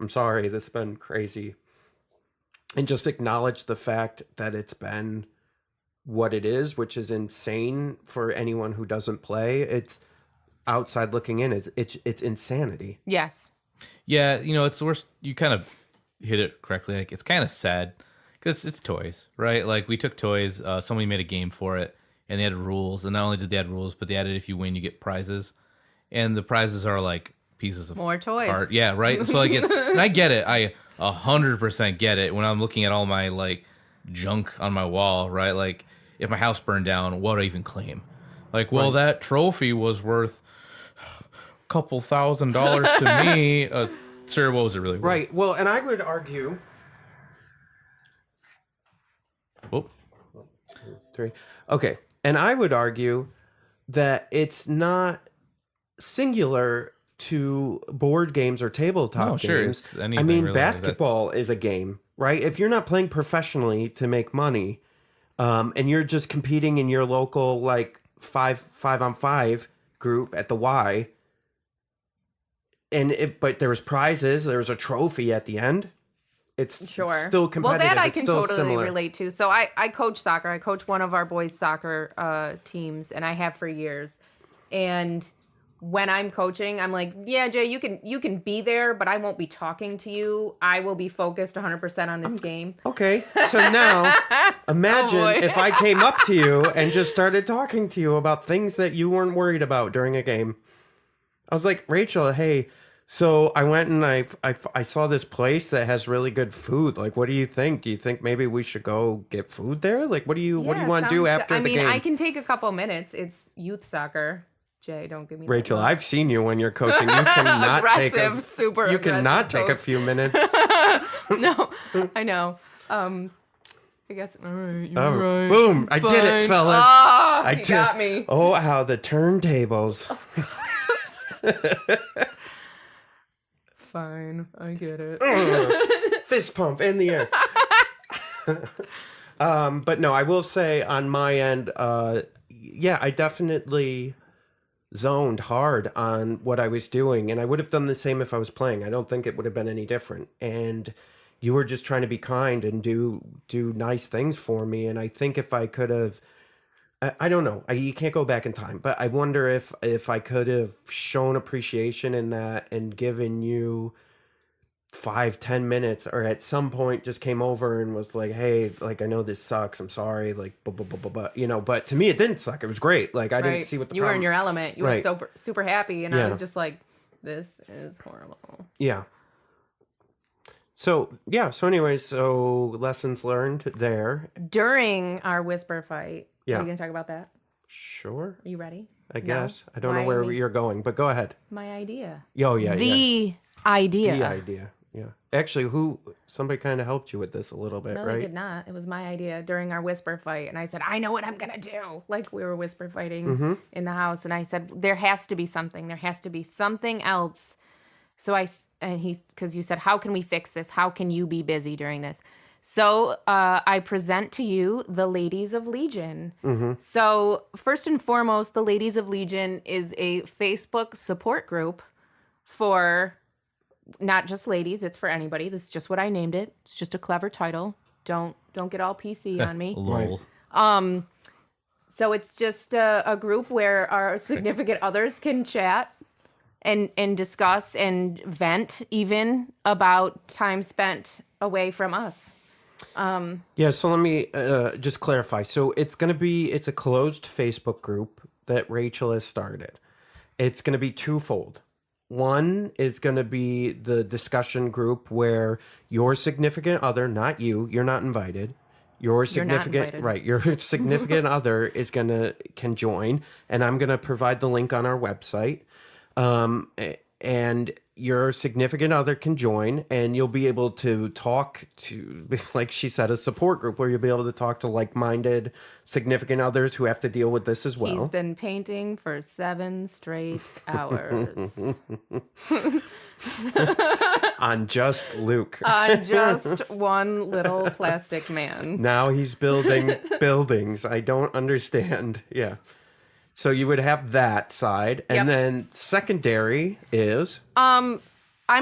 I'm sorry, this has been crazy. And just acknowledge the fact that it's been what it is, which is insane for anyone who doesn't play. It's outside looking in, it's insanity. Yes. yeah, it's the worst. You kind of hit it correctly. Like it's kind of sad because it's toys, right? Like we took toys. Somebody made a game for it, and they had rules. And not only did they add rules, but they added if you win, you get prizes, and the prizes are like pieces of More toys. card. Yeah, right. So like it's, and I get it. I 100% get it when I'm looking at all my like junk on my wall, right? Like if my house burned down, what would I even claim? Like, well, that trophy was worth a couple $1,000s to me. Sir, what was it really worth? Right. Well, and I would argue. Oh, 3. Okay. And I would argue that it's not singular to board games or tabletop No, games. sure, it's anything I mean, really like that. basketball is a game, right? If you're not playing professionally to make money, and you're just competing in your local like 5-on-5 group at the Y, but there was prizes, there was a trophy at the end. It's Sure. still competitive. Well, that I it's can still totally similar. relate to. So I coach soccer. I coach one of our boys' soccer teams, and I have for years. And when I'm coaching, I'm like, yeah, Jay, you can be there, but I won't be talking to you. I will be focused 100% on this game. Okay, so now imagine boy. if I came up to you and just started talking to you about things that you weren't worried about during a game. I was like, Rachel, hey, so I went and I saw this place that has really good food. Like, what do you think? Do you think maybe we should go get food there? Like, what do you Yeah, want to do sounds after good. the game? I can take a couple minutes. It's youth soccer. Jay, don't give me that Rachel, look. I've seen you when you're coaching. You cannot take Aggressive, super You cannot aggressive take a coach. few minutes. No, I know. I guess. All right. You're right. Boom! I did it, Fine. fellas. Oh, I you did. got me. Oh, how the turntables. Fine, I get it. Fist pump in the air. But no, I will say on my end, yeah, I definitely zoned hard on what I was doing, and I would have done the same if I was playing. I don't think it would have been any different. And you were just trying to be kind and do nice things for me. And I think if I could have, I don't know, you can't go back in time, but I wonder if I could have shown appreciation in that and given you 5-10 minutes, or at some point just came over and was like, hey, like, I know this sucks, I'm sorry, like, blah, blah, blah, blah, blah. You know, but to me it didn't suck, it was great. Like, I didn't Right. see what the You were in problem. your element. You Right. were so super happy, and Yeah. I was just like, "This is horrible." Yeah. So yeah, so anyways, so lessons learned there. During our whisper fight, Yeah. are you gonna talk about that? Sure, Are you ready? I No? guess. I don't know Why where me? you're going, but go ahead. My idea. Oh yeah, The idea. The idea. Yeah. Actually, somebody kind of helped you with this a little bit, No, right? they did not. It was my idea during our whisper fight. And I said, I know what I'm going to do. Like we were whisper fighting Mm-hmm. in the house. And I said, there has to be something. There has to be something else. So because you said, how can we fix this? How can you be busy during this? So I present to you the Ladies of Legion. Mm-hmm. So first and foremost, the Ladies of Legion is a Facebook support group for not just ladies, it's for anybody. This is just what I named it. It's just a clever title. Don't get all PC on me. Lol. So it's just a group where our significant others can chat and discuss and vent even about time spent away from us. Yeah, so let me just clarify. So it's a closed Facebook group that Rachel has started. It's going to be twofold. One is going to be the discussion group where your significant other, not you, you're not invited. Your significant your significant other can join, and I'm going to provide the link on our website. And your significant other can join, and you'll be able to talk to, like she said, a support group where you'll be able to talk to like-minded significant others who have to deal with this as well. He's been painting for 7 straight hours. On just Luke. On just one little plastic man. Now he's building buildings. I don't understand. Yeah. So you would have that side. And then secondary is... I'm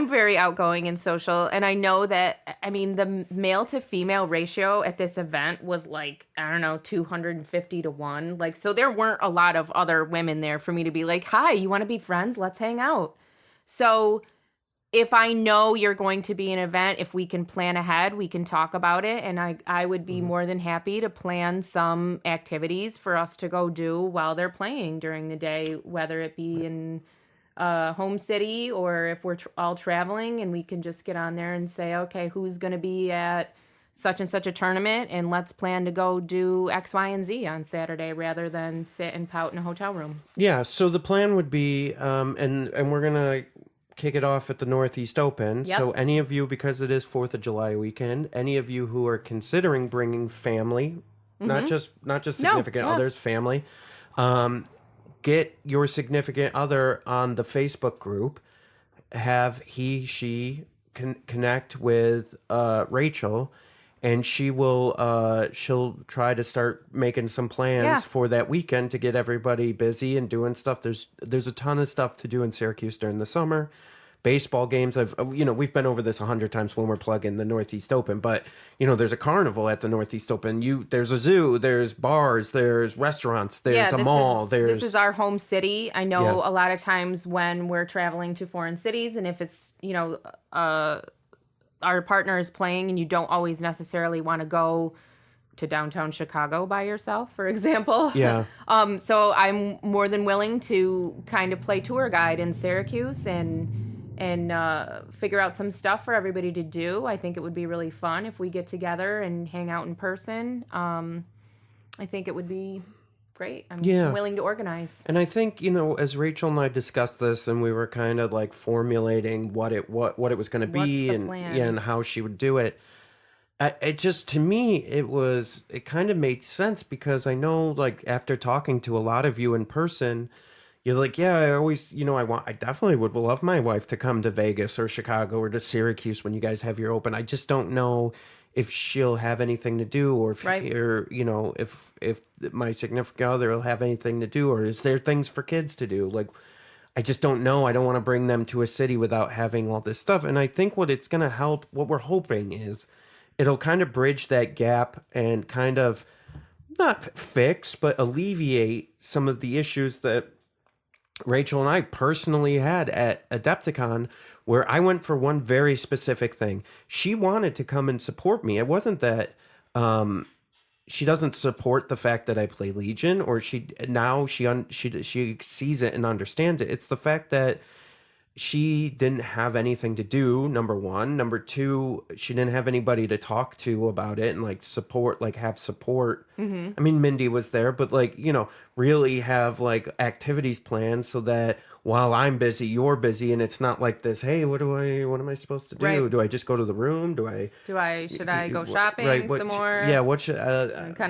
very outgoing and social, and I know that, I mean, the male to female ratio at this event was like, I don't know, 250 to 1. Like, so there weren't a lot of other women there for me to be like, hi, you want to be friends? Let's hang out. So if I know you're going to be an event, if we can plan ahead, we can talk about it. And I would be more than happy to plan some activities for us to go do while they're playing during the day, whether it be in home city or if we're all traveling, and we can just get on there and say, okay, who's going to be at such and such a tournament, and let's plan to go do X, Y, and Z on Saturday rather than sit and pout in a hotel room. Yeah, so the plan would be, and we're going to kick it off at the Northeast Open. Yep. So any of you, because it is 4th of July weekend, any of you who are considering bringing family, not just significant others, family, get your significant other on the Facebook group, have she connect with Rachel, and she'll try to start making some plans for that weekend to get everybody busy and doing stuff. There's a ton of stuff to do in Syracuse during the summer. Baseball games, we've been over this 100 times when we're plugging the Northeast Open, but there's a carnival at the Northeast Open. There's a zoo, there's bars, there's restaurants, there's a mall. This is our home city. I know a lot of times when we're traveling to foreign cities, and if it's our partner is playing, and you don't always necessarily want to go to downtown Chicago by yourself, for example. Yeah. So I'm more than willing to kind of play tour guide in Syracuse and figure out some stuff for everybody to do. I think it would be really fun if we get together and hang out in person. I think it would be great. I'm willing to organize. And I think, as Rachel and I discussed this, and we were kind of like formulating what it was going to be and how she would do it. It just, to me, it kind of made sense, because I know, like, after talking to a lot of you in person, you're like, yeah, I always, I definitely would love my wife to come to Vegas or Chicago or to Syracuse when you guys have your open. I just don't know if she'll have anything to do, or if my significant other will have anything to do, or is there things for kids to do? Like, I just don't know. I don't want to bring them to a city without having all this stuff. And I think what it's going to help, what we're hoping is, it'll kind of bridge that gap and kind of not fix, but alleviate some of the issues that Rachel and I personally had at Adepticon, where I went for one very specific thing. She wanted to come and support me. It wasn't that she doesn't support the fact that I play Legion, or she sees it and understands it. It's the fact that she didn't have anything to do, number one. Number two, she didn't have anybody to talk to about it and have support. Mm-hmm. I mean, Mindy was there, but really have activities planned so that while I'm busy, you're busy, and it's not like this, hey, what am I supposed to do? Right. Do I just go to the room? Should I go shopping some more? Yeah,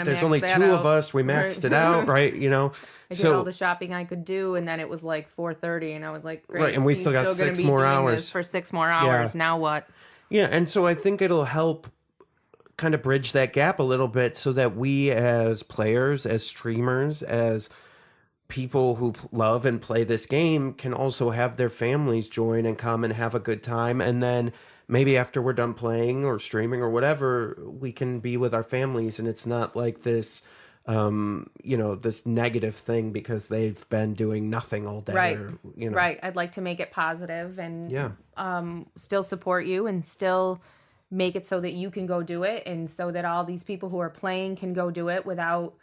there's only 2 of us. We maxed it out, right? I did all the shopping I could do, and then it was like 4:30, and I was like, great. Right, and we still got 6 more hours. For 6 more hours. Yeah. Now what? Yeah, and so I think it'll help kind of bridge that gap a little bit, so that we as players, as streamers, as people who love and play this game can also have their families join and come and have a good time. And then maybe after we're done playing or streaming or whatever, we can be with our families. And it's not like this, this negative thing because they've been doing nothing all day. Right. Or, Right. I'd like to make it positive and Yeah. still support you and still make it so that you can go do it and so that all these people who are playing can go do it without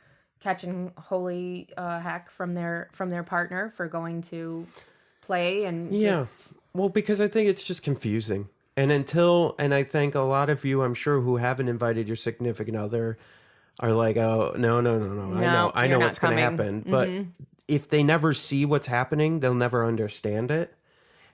catching holy heck from their partner for going to play and Well, because I think it's just confusing. And I think a lot of you, I'm sure, who haven't invited your significant other are like, oh, no. I know what's going to happen. But if they never see what's happening, they'll never understand it.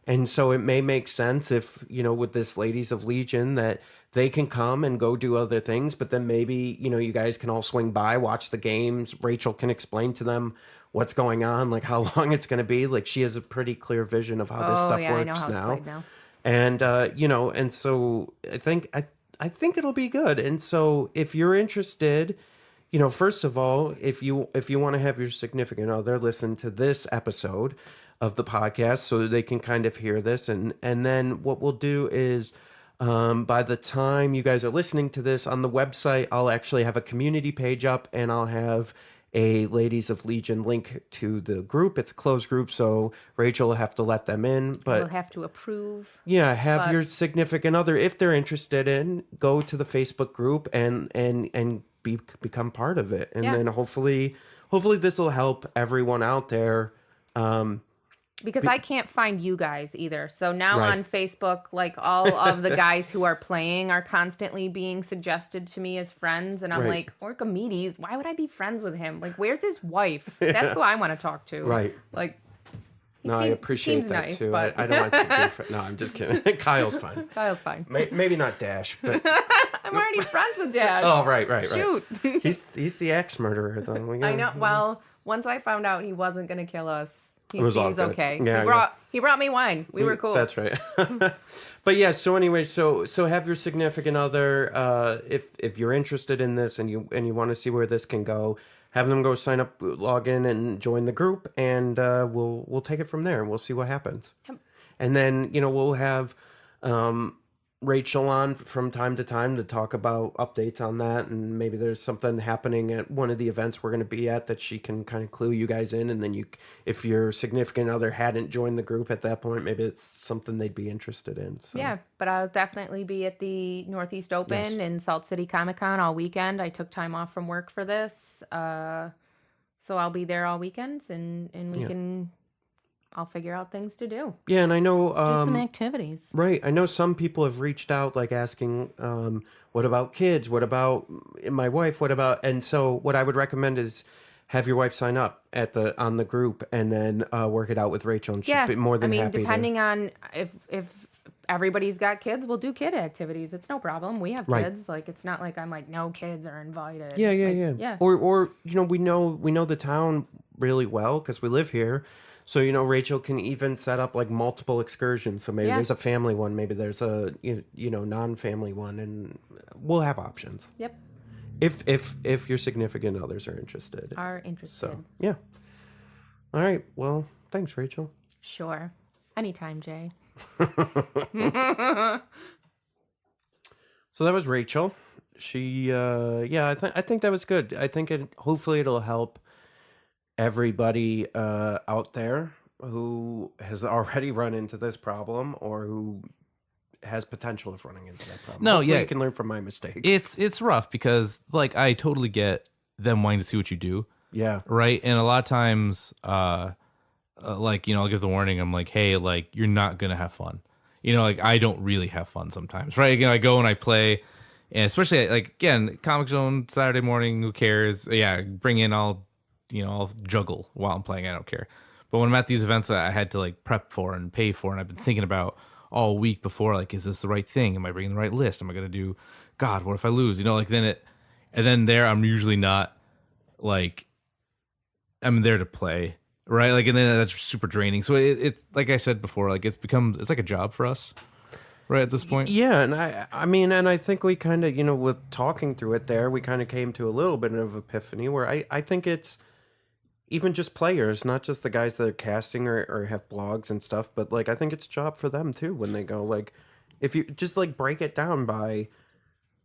And so it may make sense if, with this Ladies of Legion, that they can come and go do other things, but then maybe, you guys can all swing by, watch the games. Rachel can explain to them what's going on, like how long it's going to be. Like she has a pretty clear vision of how this stuff works I know how it's played now. And, and so I think it'll be good. And so if you're interested, first of all, if you want to have your significant other listen to this episode of the podcast so that they can kind of hear this. And then what we'll do is, by the time you guys are listening to this on the website, I'll actually have a community page up and I'll have a Ladies of Legion link to the group. It's a closed group, so Rachel will have to let them in. But we'll have to approve. Yeah, have your significant other, if they're interested in, go to the Facebook group and become part of it. And then hopefully this will help everyone out there. Because I can't find you guys either. So now on Facebook, like all of the guys who are playing are constantly being suggested to me as friends. And I'm like, Orcomedes, why would I be friends with him? Like, where's his wife? That's who I want to talk to. Right. Like, I appreciate that nice, too. but... I don't want to be a friend. No, I'm just kidding. Kyle's fine. Kyle's fine. Maybe not Dash, but I'm already friends with Dad. Oh, right. Shoot. He's the axe murderer, though. I know. Well, once I found out he wasn't going to kill us, he seems okay. Yeah, he brought me wine. We were cool. That's right. But yeah, so anyway, so have your significant other, if you're interested in this and you want to see where this can go, have them go sign up, log in and join the group, and we'll take it from there and we'll see what happens. Yep. And then, we'll have Rachel on from time to time to talk about updates on that, and maybe there's something happening at one of the events we're going to be at that she can kind of clue you guys in, and then if your significant other hadn't joined the group at that point, maybe it's something they'd be interested in. So. Yeah, but I'll definitely be at the Northeast Open and Salt City Comic-Con all weekend. I took time off from work for this, so I'll be there all weekend, and we can... I'll figure out things to do. Yeah, and I know... Let's do some activities. Right. I know some people have reached out, like asking, what about kids? What about my wife? What about... And so what I would recommend is have your wife sign up on the group and then work it out with Rachel. And she'd be more than happy depending on if everybody's got kids, we'll do kid activities. It's no problem. We have kids. Like, it's not like I'm like, no kids are invited. Yeah. Or we know the town really well because we live here. So, Rachel can even set up like multiple excursions. So maybe there's a family one, maybe there's a, non-family one, and we'll have options. Yep. If your significant others are interested. So, yeah. All right. Well, thanks, Rachel. Sure. Anytime, Jay. So that was Rachel. She, I think that was good. I think hopefully it'll help everybody out there who has already run into this problem or who has potential of running into that problem. Hopefully you can learn from my mistakes. It's rough because like I totally get them wanting to see what you do. Yeah. Right. And a lot of times, I'll give the warning. I'm like, hey, like you're not gonna have fun. Like I don't really have fun sometimes. Right. Again, I go and I play, and especially like again, Comic Zone Saturday morning. Who cares? Yeah, bring in all. I'll juggle while I'm playing. I don't care. But when I'm at these events that I had to like prep for and pay for, and I've been thinking about all week before, like, is this the right thing? Am I bringing the right list? Am I going to do, God, what if I lose? And then I'm usually not like, I'm there to play. Right. Like, and then that's super draining. So it's like I said before, like it's like a job for us. Right at this point. Yeah. And I think we kind of, with talking through it there, we kind of came to a little bit of epiphany where I think it's, even just players, not just the guys that are casting or have blogs and stuff, but like I think it's a job for them too when they go like, if you just like break it down by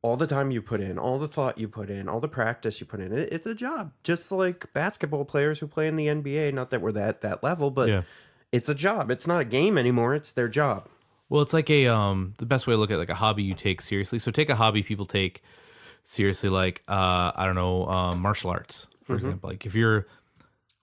all the time you put in, all the thought you put in, all the practice you put in, it's a job. Just like basketball players who play in the NBA, not that we're that level, but it's a job. It's not a game anymore. It's their job. Well, it's like a the best way to look at like a hobby you take seriously. So take a hobby people take seriously, like I don't know, martial arts, for example. Like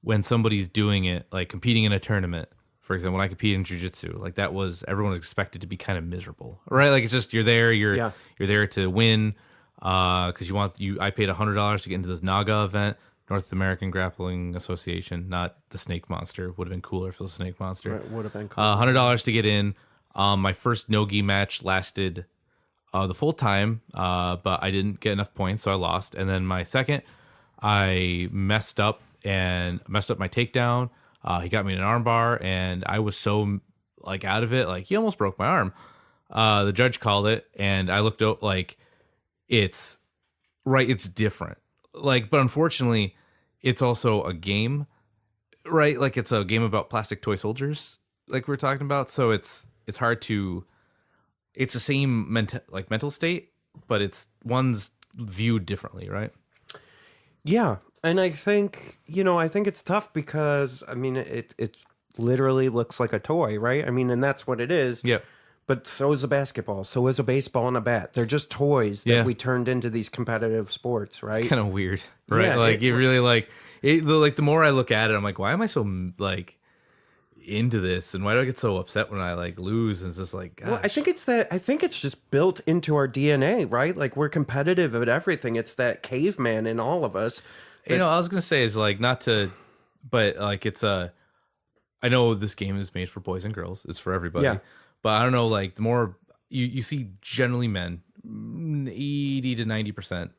when somebody's doing it, like competing in a tournament, for example, when I competed in jiu-jitsu, like everyone was expected to be kind of miserable, right? Like it's just you're there to win because I paid $100 to get into this NAGA event, North American Grappling Association, not the Snake Monster. Would have been cooler if it was Snake Monster. Right, would have been cool. $100 to get in. My first no-gi match lasted the full time, but I didn't get enough points, so I lost. And then my second, I messed up my takedown. He got me in an arm bar, and I was so like out of it, like he almost broke my arm. The judge called it, and I looked out like it's different. Like, but unfortunately, it's also a game, right? Like it's a game about plastic toy soldiers, like we're talking about. So it's hard to. It's the same mental state, but one's viewed differently, right? Yeah. And I think, it's tough because, I mean, it literally looks like a toy, right? I mean, and that's what it is. Yeah. But so is a basketball. So is a baseball and a bat. They're just toys that we turned into these competitive sports, right? It's kind of weird, right? Yeah, like it really the more I look at it, I'm like, why am I so like into this, and why do I get so upset when I like lose? And it's just like, gosh. Well, I think it's just built into our DNA, right? Like we're competitive at everything. It's that caveman in all of us. I was gonna say is like not to, but like I know this game is made for boys and girls. It's for everybody. Yeah. But I don't know, like the more you see generally men, 80 to 90%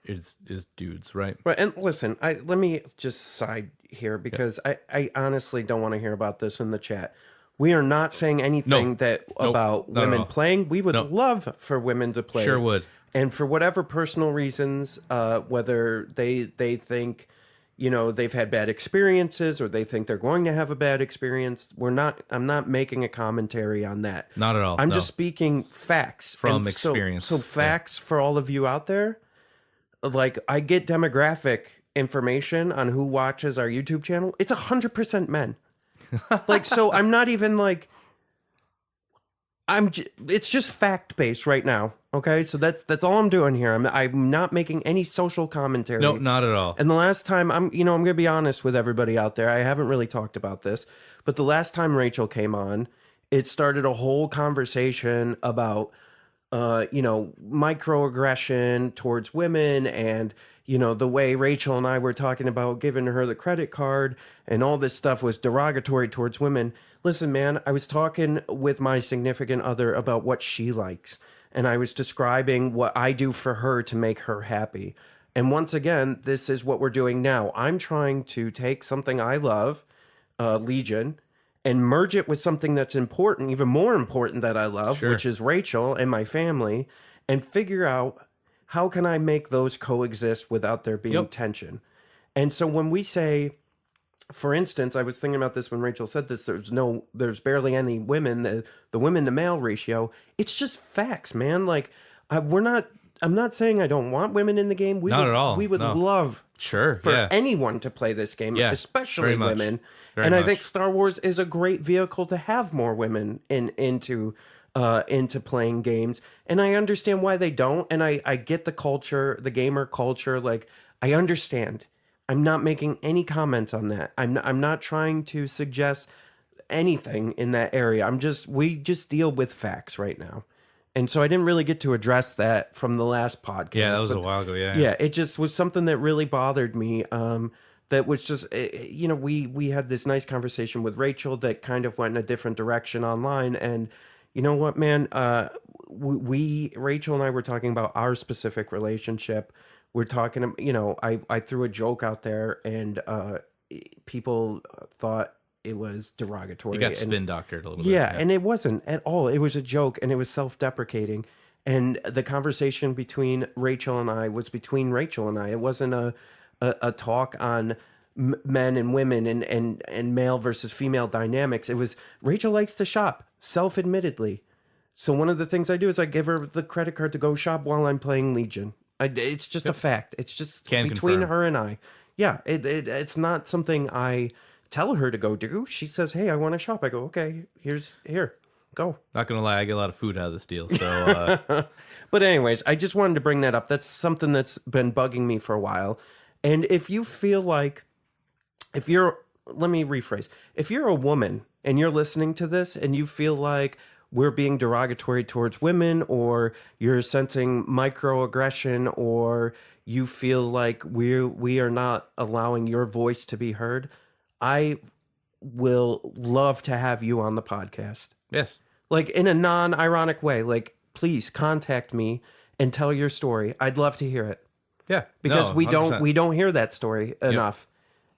is dudes, right? Right. And listen, let me just side here because I honestly don't want to hear about this in the chat. We are not saying anything about women playing. We would love for women to play. Sure would. And for whatever personal reasons, whether they think, they've had bad experiences or they think they're going to have a bad experience, I'm not making a commentary on that. Not at all. I'm just speaking facts. From experience. So facts for all of you out there. Like I get demographic information on who watches our YouTube channel. It's 100% men. Like, so I'm not even like, it's just fact based right now. Okay. So that's all I'm doing here. I'm not making any social commentary. No, not at all. And the last time I'm going to be honest with everybody out there. I haven't really talked about this, but the last time Rachel came on, it started a whole conversation about, microaggression towards women and, the way Rachel and I were talking about giving her the credit card and all this stuff was derogatory towards women. Listen, man, I was talking with my significant other about what she likes. And I was describing what I do for her to make her happy. And once again, this is what we're doing now. I'm trying to take something I love, Legion, and merge it with something that's important, even more important that I love, which is Rachel and my family, and figure out how can I make those coexist without there being tension. And so when we say, for instance, I was thinking about this when Rachel said this, there's barely any women, the women to male ratio, it's just facts, man. Like I'm not saying I don't want women in the game. Not at all. We would love for anyone to play this game, especially women. I think Star Wars is a great vehicle to have more women into playing games. And I understand why they don't. And I get the culture, the gamer culture. Like I understand. I'm not making any comments on that. I'm not trying to suggest anything in that area. We just deal with facts right now. And so I didn't really get to address that from the last podcast. Yeah, that was a while ago. Yeah. Yeah, it just was something that really bothered me. That was just, we had this nice conversation with Rachel that kind of went in a different direction online. And you know what, man? Rachel and I were talking about our specific relationship. We're talking, I threw a joke out there and people thought it was derogatory. You got spin doctored a little bit. Yeah, and it wasn't at all. It was a joke and it was self-deprecating. And the conversation between Rachel and I was between Rachel and I. It wasn't a talk on men and women and male versus female dynamics. It was Rachel likes to shop, self-admittedly. So one of the things I do is I give her the credit card to go shop while I'm playing Legion. It's just a fact. It's just Can between confirm. her and I. Yeah, it's not something I tell her to go do. She says, "Hey, I want to shop." I go, "Okay, here, go." Not gonna lie, I get a lot of food out of this deal. So But anyways, I just wanted to bring that up. That's something that's been bugging me for a while. And if you feel like, let me rephrase. If you're a woman and you're listening to this and you feel like we're being derogatory towards women, or you're sensing microaggression, or you feel like we are not allowing your voice to be heard, I will love to have you on the podcast. yes, Like in a non-ironic way. Like, please contact me and tell your story. I'd love to hear it. yeah, Because no, we 100%. don't hear that story enough.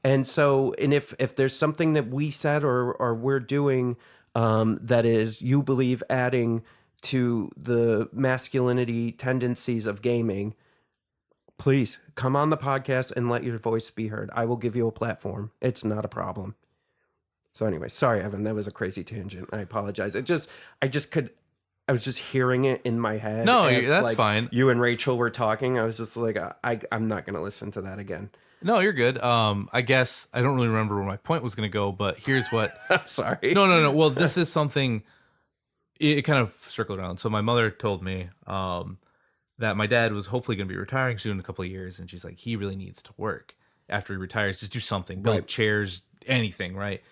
And so, and if there's something that we said or we're doing that is, you believe, adding to the masculinity tendencies of gaming, please come on the podcast and let your voice be heard. I will give you a platform. It's not a problem. So anyway, sorry, Evan, that was a crazy tangent. I apologize. I was just hearing it in my head. No, as, that's like, fine. You and Rachel were talking. I was just like, I'm not going to listen to that again. No, you're good. I guess I don't really remember where my point was gonna go, but here's what. I'm sorry. No. Well, this is something. It kind of circled around. So my mother told me that my dad was hopefully going to be retiring soon in a couple of years, and she's like, he really needs to work after he retires. Just do something, build Right. chairs, anything, right?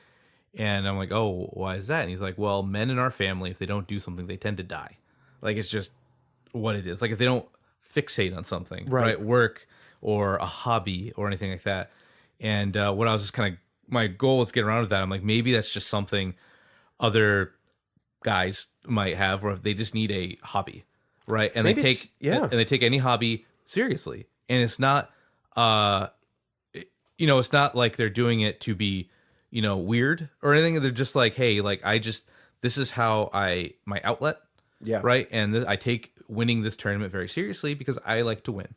And I'm like, oh, why is that? And he's like, well, men in our family, if they don't do something, they tend to die. Like, it's just what it is. Like, if they don't fixate on something, right? Work or a hobby or anything like that. And what I was just kind of, my goal was to get around to that. I'm like, maybe that's just something other guys might have, or if they just need a hobby, right? And Maybe they it's- take yeah. and they take any hobby seriously. And it's not it's not like they're doing it to be, weird or anything. They're just like, hey, like this is how my outlet, Yeah. right? And I take winning this tournament very seriously because I like to win.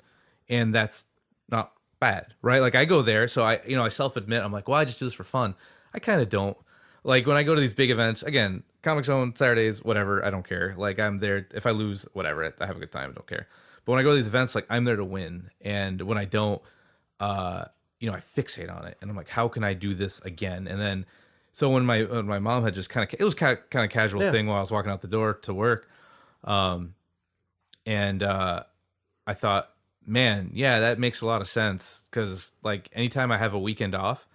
And that's not bad, right? Like I go there, so I self-admit, I'm like, well, I just do this for fun. I kind of don't. Like when I go to these big events, again, Comic Zone, Saturdays, whatever, I don't care. Like I'm there, if I lose, whatever, I have a good time, I don't care. But when I go to these events, like I'm there to win. And when I don't, I fixate on it. And I'm like, how can I do this again? And then, so when my mom had just it was kind of casual thing while I was walking out the door to work. And I thought, man, yeah, that makes a lot of sense. Cause like anytime I have a weekend off,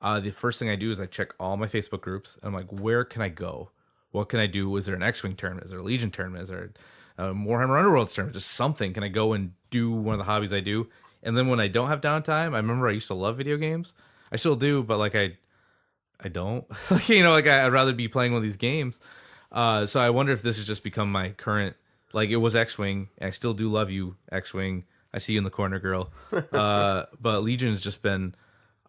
the first thing I do is I check all my Facebook groups. And I'm like, where can I go? What can I do? Is there an X-Wing tournament? Is there a Legion tournament? Is there a Warhammer Underworlds tournament? Just something. Can I go and do one of the hobbies I do? And then when I don't have downtime, I remember I used to love video games. I still do, but like I don't. I'd rather be playing one of these games. So I wonder if this has just become my current, like it was X-Wing. And I still do love you, X-Wing. I see you in the corner, girl. But Legion has just been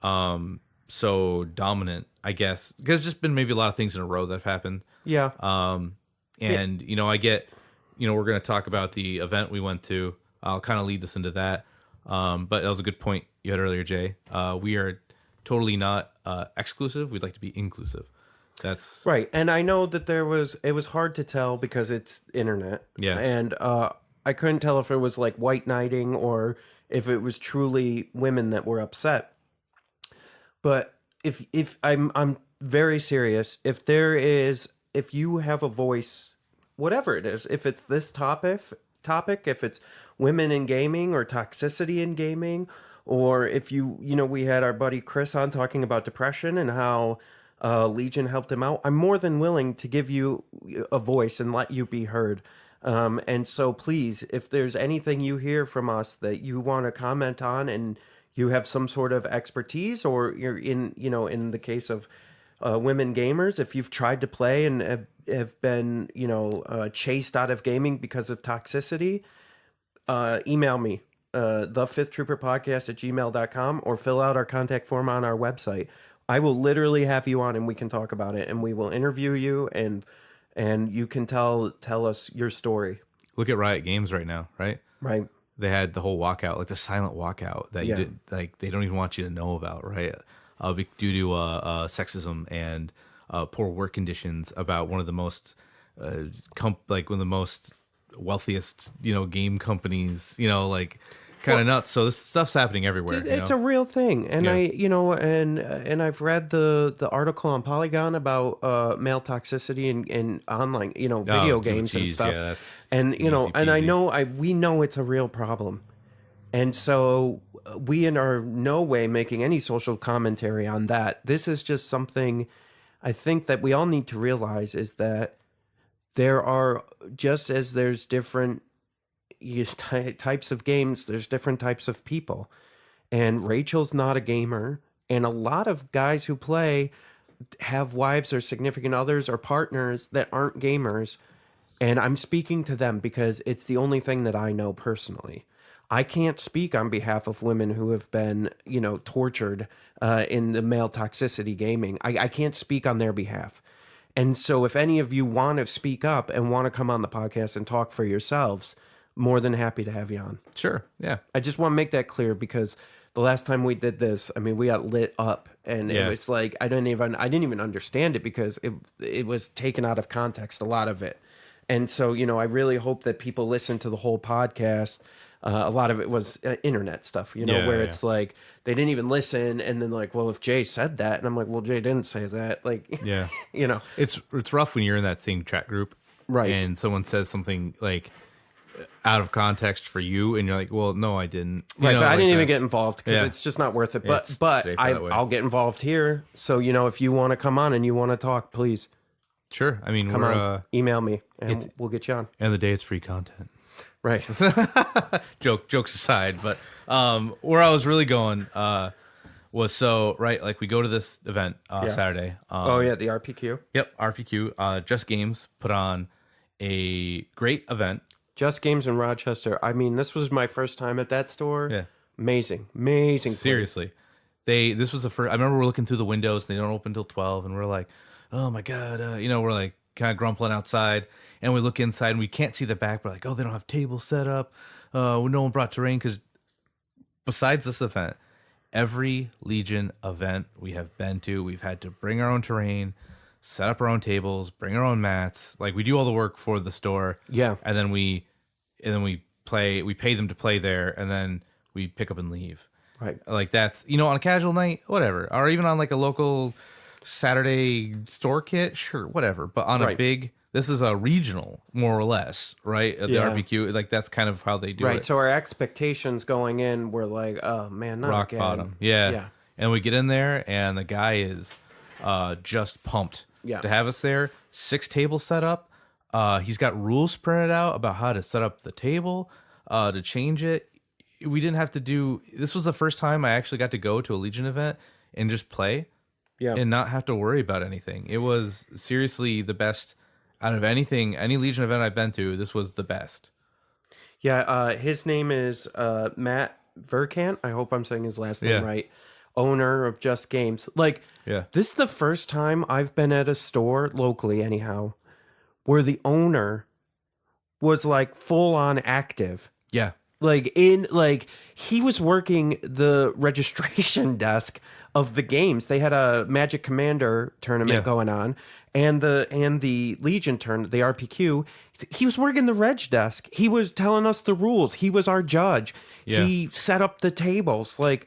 so dominant, I guess. Because there's just been maybe a lot of things in a row that have happened. Yeah. And I get, we're going to talk about the event we went to. I'll kind of lead this into that. But that was a good point you had earlier, Jay. We are totally not exclusive. We'd like to be inclusive. That's Right. And I know that it was hard to tell because it's internet. Yeah. And I couldn't tell if it was like white knighting or if it was truly women that were upset. But if I'm very serious, if you have a voice, whatever it is, if it's this topic, if it's women in gaming or toxicity in gaming, or if we had our buddy Chris on talking about depression and how Legion helped him out, I'm more than willing to give you a voice and let you be heard. And so please, if there's anything you hear from us that you want to comment on and you have some sort of expertise, or you're in the case of women gamers, if you've tried to play and have been, chased out of gaming because of toxicity, email me, thefifthtrooperpodcast@gmail.com, or fill out our contact form on our website. I will literally have you on and we can talk about it, and we will interview you and you can tell us your story. look at Riot Games right now, right? Right. they had the whole walkout, like the silent walkout that you did, like they don't even want you to know about, right? Due to sexism and poor work conditions about one of the most like one of the most wealthiest, game companies, like kind of nuts. So this stuff's happening everywhere. It's a real thing, and and I've read the article on Polygon about male toxicity in online, video games and stuff. Yeah, that's and easy peasy. we know it's a real problem, and so we are no way making any social commentary on that. This is just something I think that we all need to realize is that there are, just as there's different types of games, there's different types of people. And Rachel's not a gamer, and a lot of guys who play have wives or significant others or partners that aren't gamers. And I'm speaking to them because it's the only thing that I know personally. I can't speak on behalf of women who have been, tortured in the male toxicity gaming. I can't speak on their behalf. And so if any of you want to speak up and want to come on the podcast and talk for yourselves, more than happy to have you on. Sure. Yeah. I just want to make that clear because the last time we did this, I mean, we got lit up, and it was like I didn't even understand it because it was taken out of context, a lot of it. And so, I really hope that people listen to the whole podcast. A lot of it was internet stuff, where it's like they didn't even listen, and then like, well, if Jay said that, and I'm like, well, Jay didn't say that, like, it's rough when you're in that same chat group, right? And someone says something like out of context for you, and you're like, well, no, I didn't. Right, but I didn't even get involved because it's just not worth it. But I'll get involved here. So if you want to come on and you want to talk, please. Sure. I mean, come on, email me and we'll get you on. End of the day, it's free content. Right. Jokes aside, but where I was really going was like we go to this event Saturday. The RPQ. Yep, RPQ. Just Games put on a great event. Just Games in Rochester. I mean, this was my first time at that store. Yeah. Amazing Seriously. This was the first. I remember we're looking through the windows. They don't open till 12, and we're like, oh my god, we're like kind of grumbling outside, and we look inside and we can't see the back. We're like, oh, they don't have tables set up. No one brought terrain, because besides this event, every Legion event we have been to, we've had to bring our own terrain, set up our own tables, bring our own mats. Like, we do all the work for the store. Yeah. And then we play. We pay them to play there, and then we pick up and leave. Right. Like, that's, on a casual night, whatever, or even on like a local Saturday store kit, sure, whatever. But on a big, this is a regional, more or less, right? The RPQ, like, that's kind of how they do it. Right. So our expectations going in were like, oh man, not rock again. bottom. Yeah. And we get in there, and the guy is just pumped to have us there. 6 tables set up. He's got rules printed out about how to set up the table, to change it. We didn't have to do. This was the first time I actually got to go to a Legion event and just play. Yeah. And not have to worry about anything. It was seriously the best out of anything, any Legion event I've been to. This was the best. Yeah, his name is Matt Verkant. I hope I'm saying his last name right. Owner of Just Games. Like, this is the first time I've been at a store, locally anyhow, where the owner was like full on active. Yeah. He was working the registration desk of the games. They had a Magic Commander tournament going on, and the Legion tournament, the RPQ. He was working the reg desk. He was telling us the rules. He was our judge. Yeah. He set up the tables. Like,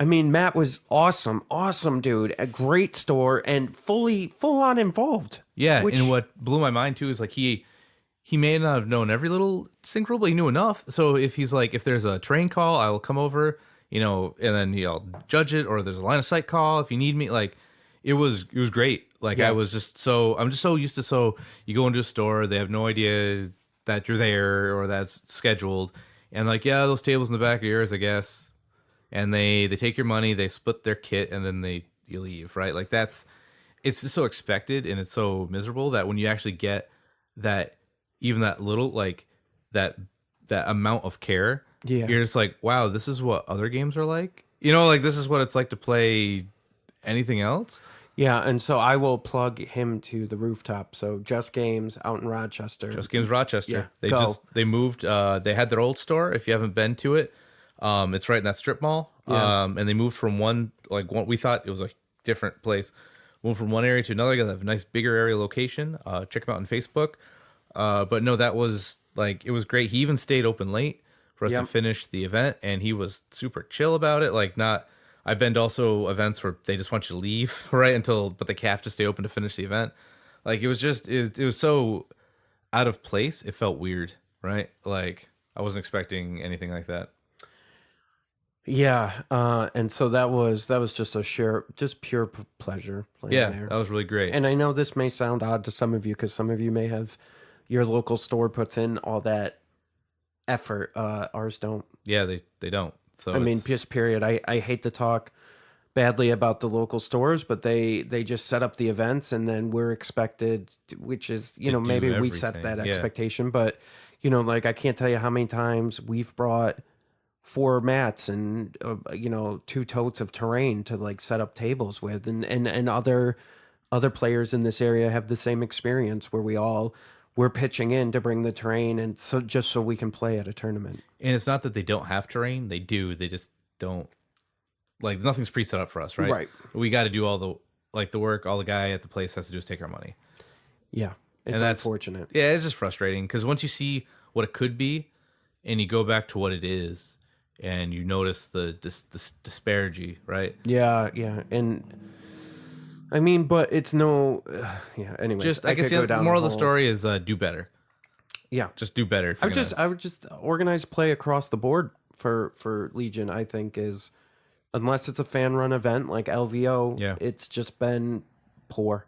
I mean, Matt was awesome dude. A great store and full on involved. Yeah, and what blew my mind too is like he may not have known every little sync rule, but he knew enough. So if he's like, if there's a train call, I'll come over, and then I'll judge it, or there's a line of sight call if you need me. Like, it was great. Like, I'm just so used to, so you go into a store, they have no idea that you're there or that's scheduled, and like, yeah, those tables in the back are yours, I guess. And they take your money, they split their kit, and then you leave, right? Like, it's just so expected, and it's so miserable that when you actually get that, even that little, like, that amount of care, you're just like, wow, this is what other games are like. Like, this is what it's like to play anything else. Yeah, and so I will plug him to the rooftop. So Just Games out in Rochester. Just Games Rochester. Yeah, They go. they moved. They had their old store. If you haven't been to it, it's right in that strip mall. Yeah. And they moved from one. We thought it was a different place. Moved from one area to another. They have a nice bigger area location. Check them out on Facebook. But no, that was it was great. He even stayed open late for us to finish the event, and he was super chill about it. I've been to also events where they just want you to leave right but they have to stay open to finish the event. It was just it was so out of place. It felt weird, right? I wasn't expecting anything like that. Yeah, and so that was just pure pleasure playing there. That was really great. And I know this may sound odd to some of you because some of you may have your local store puts in all that effort. Ours don't. Yeah, they don't. So I mean, just period. I hate to talk badly about the local stores, but they just set up the events and then we're expected, which is, maybe we set that expectation, but I can't tell you how many times we've brought 4 mats and 2 totes of terrain to set up tables with, and other players in this area have the same experience where we're pitching in to bring the terrain and so we can play at a tournament. And it's not that they don't have terrain; they do. They just don't. Nothing's pre-set up for us, right? Right. We got to do all the work. All the guy at the place has to do is take our money. Yeah, it's unfortunate. Yeah, it's just frustrating because once you see what it could be, and you go back to what it is, and you notice the disparity, right? Yeah, and I mean, but it's no. Yeah. Anyways, Just I guess the moral of the story is do better. Yeah, just do better. I would just organize play across the board for Legion. I think is, unless it's a fan run event like LVO, it's just been poor.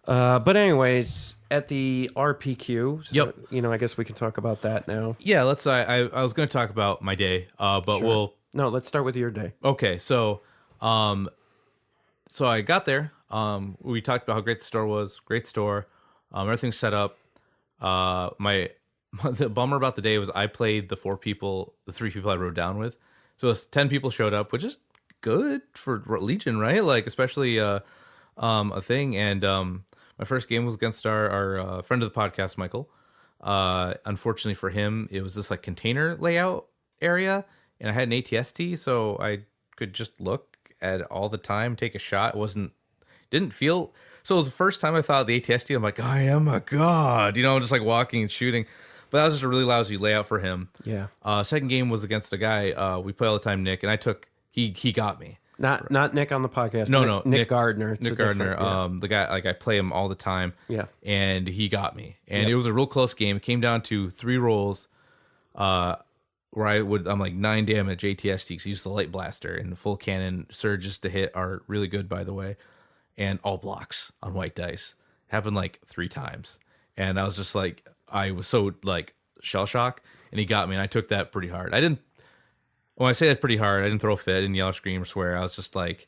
But anyways, at the RPQ, so, I guess we can talk about that now. Yeah, let's. I was going to talk about my day, but let's start with your day. Okay, so I got there. We talked about how great the store was. Great store. Everything's set up. The bummer about the day was I played the 3 people I rode down with. So 10 people showed up, which is good for Legion, right? Especially a thing. And my first game was against our friend of the podcast, Michael. Unfortunately for him, it was this container layout area, and I had an ATST, so I could just look at it all the time, take a shot. Didn't feel. So it was the first time I thought of the ATST. I'm like, I am a god, just walking and shooting. But that was just a really lousy layout for him. Yeah. Second game was against a guy we play all the time, Nick, and he got me. Not Nick on the podcast. No, Nick Gardner. Nick Gardner. The guy, I play him all the time. Yeah. And he got me. And it was a real close game. It came down to 3 rolls, where I'm 9 damage ATST because I used the light blaster, and full cannon surges to hit are really good, by the way. And all blocks on white dice. Happened 3 times. And I was just I was so shell shock, and he got me, and I took that pretty hard. When I say that pretty hard, I didn't throw a fit, I didn't yell, scream, or swear. I was just because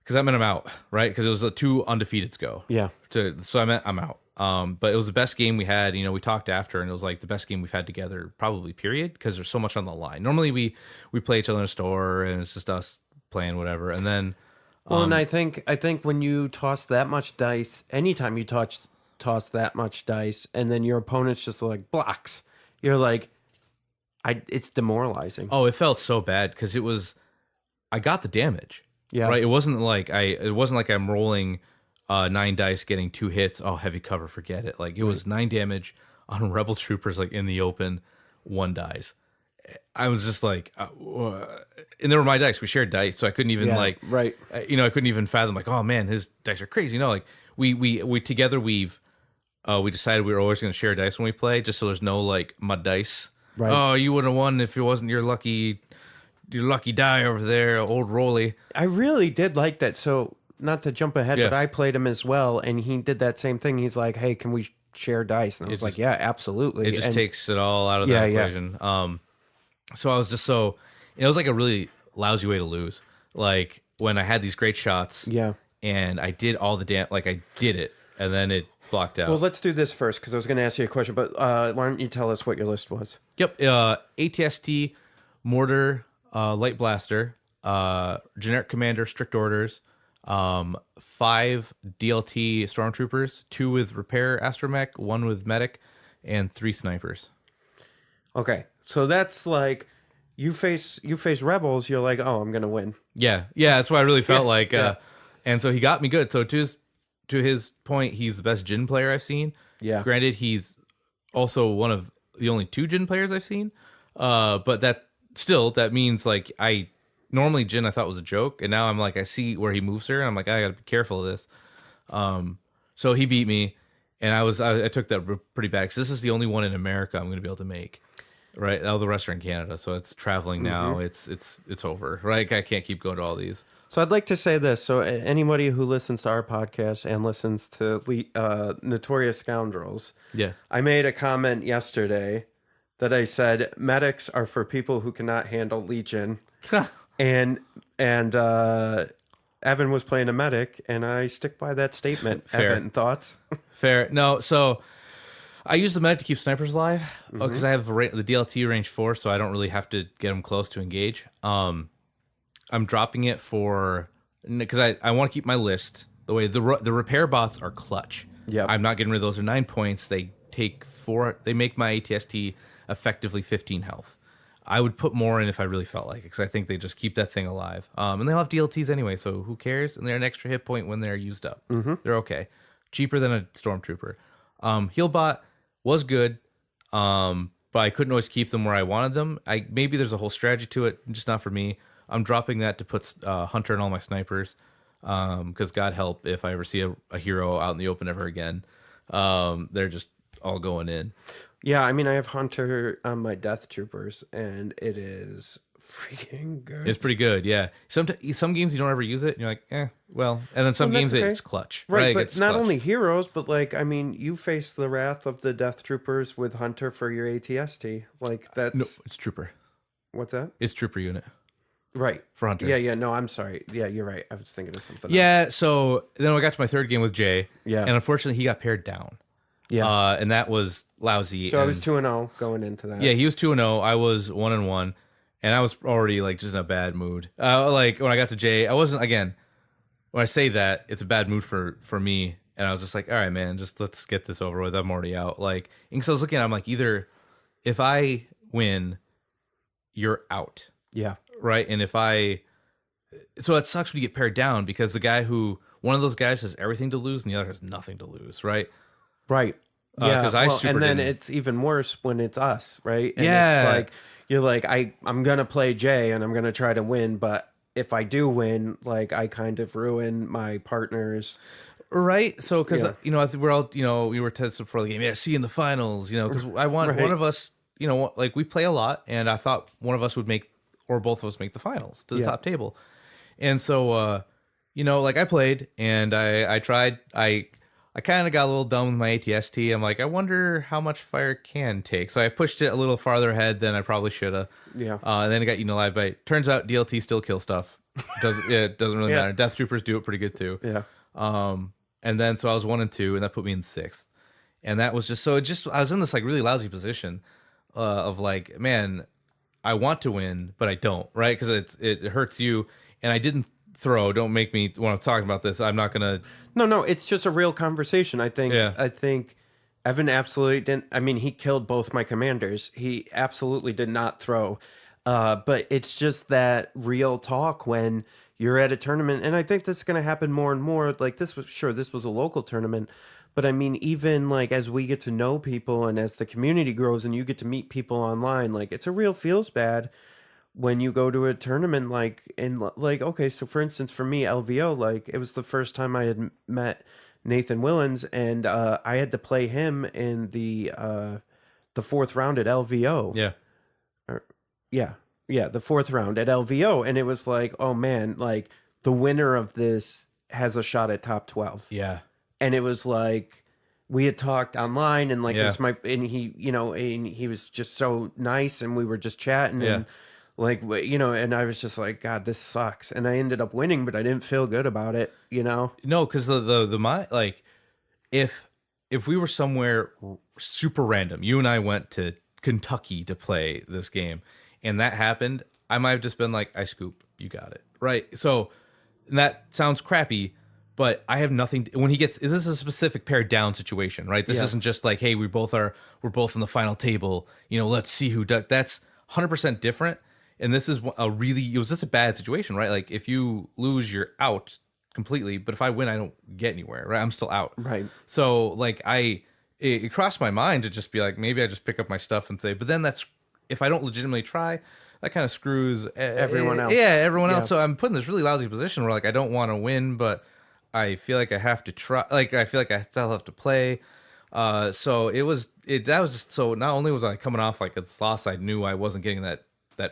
that meant I'm out, right? Because it was the 2 undefeateds go. Yeah. So I meant I'm out. But it was the best game we had. We talked after, and it was the best game we've had together, probably, period, because there's so much on the line. Normally we play each other in a store, and it's just us playing whatever. And then... Well, and I think when you toss that much dice, anytime you toss that much dice, and then your opponent's just blocks, you're it's demoralizing. Oh, it felt so bad because I got the damage. Yeah. Right. It wasn't like I'm rolling 9 dice, getting 2 hits. Oh, heavy cover, forget it. It was 9 damage on Rebel Troopers, in the open, 1 dies. I was just and they were my dice. We shared dice, so I couldn't even right. I couldn't even fathom oh man, his dice are crazy. We together we decided we were always going to share dice when we play, just so there's no mud dice. Right. Oh, you would have won if it wasn't your lucky die over there, old Rolly. I really did like that. So not to jump ahead, but I played him as well, and he did that same thing. He's like, "Hey, can we share dice?" And I was yeah, absolutely. It just takes it all out of that equation. So I was just it was a really lousy way to lose. When I had these great shots, and I did all the I did it, and then it blocked out. Well, let's do this first because I was going to ask you a question, but why don't you tell us what your list was? Yep, ATST, Mortar, Light Blaster, Generic Commander, Strict Orders, 5 DLT stormtroopers, 2 with repair astromech, 1 with medic, and 3 snipers. Okay, so that's like you face rebels. You're like, oh, I'm gonna win. Yeah, that's what I really felt like. yeah. And so he got me good. So to his point, he's the best Jin player I've seen. Yeah. Granted, he's also one of the only 2 Jin players I've seen. But that means like normally Jin I thought was a joke, and now I'm like I see where he moves her, and I'm like I gotta be careful of this. So he beat me, and I took that pretty bad because this is the only one in America I'm gonna be able to make. Right, all the rest are in Canada, so it's traveling now. It's over. Right, I can't keep going to all these. So I'd like to say this. So anybody who listens to our podcast and listens to Notorious Scoundrels, Yeah, I made a comment yesterday that I said medics are for people who cannot handle Legion, and Evan was playing a medic, and I stick by that statement. Fair. Evan, thoughts? Fair. No, so I use the medic to keep snipers alive because I have the DLT range 4, so I don't really have to get them close to engage. I'm dropping it because I want to keep my list the way the repair bots are clutch. Yeah, I'm not getting rid of those. Are 9 points. They take 4. They make my ATST effectively 15 health. I would put more in if I really felt like it because I think they just keep that thing alive. And they'll have DLTs anyway, so who cares? And they're an extra hit point when they're used up. They're okay. Cheaper than a stormtrooper. Healbot was good, but I couldn't always keep them where I wanted them. Maybe there's a whole strategy to it, just not for me. I'm dropping that to put Hunter and all my snipers, because God help if I ever see a hero out in the open ever again. They're just all going in. Yeah, I mean, I have Hunter on my Death Troopers, and it is freaking good. It's pretty good, yeah. Some games you don't ever use it, and you're like, well. And then some games okay. it's clutch. Right, but it's not clutch. only heroes, but like, I mean, you face the wrath of the Death Troopers with Hunter for your ATST. Like, that's... No, it's Trooper. What's that? It's Trooper unit. Right. For Hunter. Yeah, no, I'm sorry. Yeah, you're right. I was thinking of something else. Yeah, so then I got to my third game with Jay. Yeah. And unfortunately, he got paired down. Yeah. And that was lousy. So I was 2-0 going into that. Yeah, he was 2-0. I was 1-1. And I was already like just in a bad mood. Like when I got to Jay, I wasn't, again, when I say that, it's a bad mood for me. And I was just like, all right, man, just let's get this over with. I'm already out. Like, and so I was looking at it, I'm like, either if I win, you're out. Yeah. Right. And so it sucks when you get paired down because one of those guys has everything to lose and the other has nothing to lose. Right. Right. Yeah. 'cause and then it's even worse when it's us. Right. And Yeah. It's like, you're like, I'm going to play Jay and I'm going to try to win. But if I do win, like I kind of ruin my partners. Right. So, because, Yeah. I think we're all, we were tested for the game. Yeah. See you in the finals, because I want Right. one of us, like we play a lot and I thought one of us would make, or both of us make the finals to the top table. And so, like I played and I tried, I kind of got a little dumb with my ATST. I'm like, I wonder how much fire can take. So I pushed it a little farther ahead than I probably should have. Yeah. And then it got eaten alive by, turns out DLT still kills stuff. It doesn't really matter. Death Troopers do it pretty good too. Yeah. And then so I was 1 and 2, and that put me in 6th. And that was I was in this like really lousy position of like, man, I want to win, but I don't, right? Because it hurts you. And I didn't throw. Don't make me, when I'm talking about this, I'm not gonna. No, it's just a real conversation. I think Evan absolutely didn't. I mean, he killed both my commanders. He absolutely did not throw. But it's just that real talk when you're at a tournament, and I think this is going to happen more and more. Like this was a local tournament, but I mean, even like as we get to know people and as the community grows and you get to meet people online, like it's a real feels bad when you go to a tournament, okay, so for instance, for me, LVO, like it was the first time I had met Nathan Willens, and I had to play him in the 4th round at LVO. The 4th round at LVO, and it was like, oh man, like the winner of this has a shot at top 12. Yeah. And it was like we had talked online, and like it was and he was just so nice, and we were just chatting, and like and I was just like, God, this sucks, and I ended up winning, but I didn't feel good about it, No, because like if we were somewhere super random, you and I went to Kentucky to play this game, and that happened, I might have just been like, I scoop, you got it, right? So and that sounds crappy, but I have nothing. When he gets, this is a specific pared down situation, right? This isn't just like, hey, we're both on the final table. Let's see who does. That's 100% different. And this is it was just a bad situation, right? Like if you lose, you're out completely. But if I win, I don't get anywhere, right? I'm still out. Right. So like it crossed my mind to just be like, maybe I just pick up my stuff and say, but then if I don't legitimately try, that kind of screws everyone else. Yeah, everyone else. So I'm put in this really lousy position where like I don't want to win, but I feel like I have to try. Like I feel like I still have to play. So that was just, so not only was I coming off like it's loss, I knew I wasn't getting that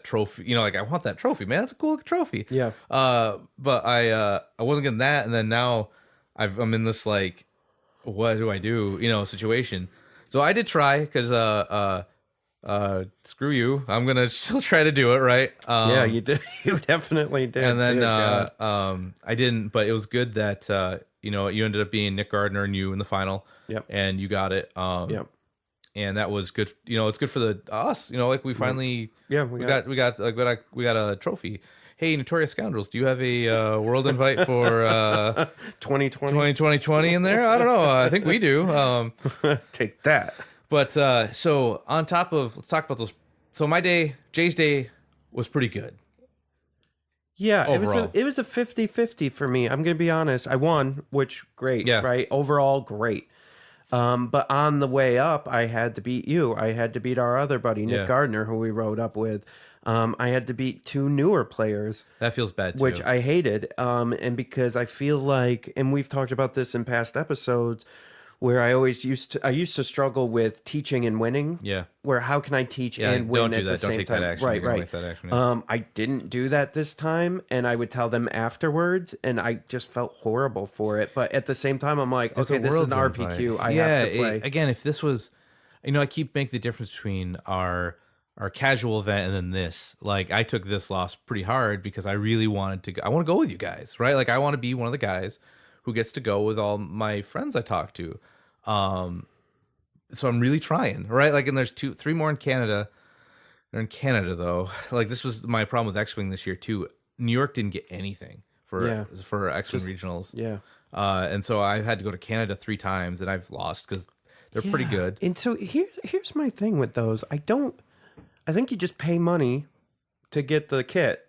trophy. Like I want that trophy, man. It's a cool trophy. Yeah. But I wasn't getting that, and then now I'm in this like, what do I do? Situation. So I did try because screw you. I'm gonna still try to do it, right? Yeah, you did. You definitely did. And then I didn't, but it was good that you ended up being Nick Gardner and you in the final. Yep. And you got it. Yep. And that was good. It's good for us. Like we finally. Yeah, we got a trophy. Hey, Notorious Scoundrels, do you have a world invite for 2020 in there? I don't know. I think we do. Take that. But so on top of, let's talk about those. So Jay's day was pretty good. Yeah, overall. it was a 50-50 for me. I'm going to be honest. I won, which great, right? Overall, great. But on the way up, I had to beat you. I had to beat our other buddy, Nick Gardner, who we rode up with. I had to beat two newer players. That feels bad, too. Which I hated. And because I feel like, and we've talked about this in past episodes, where I used to struggle with teaching and winning. Yeah. Where how can I teach and win at the same time? Don't take that action. Right. That action, I didn't do that this time, and I would tell them afterwards, and I just felt horrible for it. But at the same time, I'm like, okay, this is an RPQ. I have to play. Again, if this was, I keep making the difference between our casual event and then this. Like, I took this loss pretty hard because I really wanted to. I want to go with you guys, right? Like, I want to be one of the guys who gets to go with all my friends I talk to. So I'm really trying, right? Like, and there's 3 more in Canada. They're in Canada though. Like, this was my problem with X-Wing this year too. New York didn't get anything for X-Wing regionals. Yeah. And so I had to go to Canada 3 times and I've lost because they're pretty good. And so here's my thing with those. I think you just pay money to get the kit,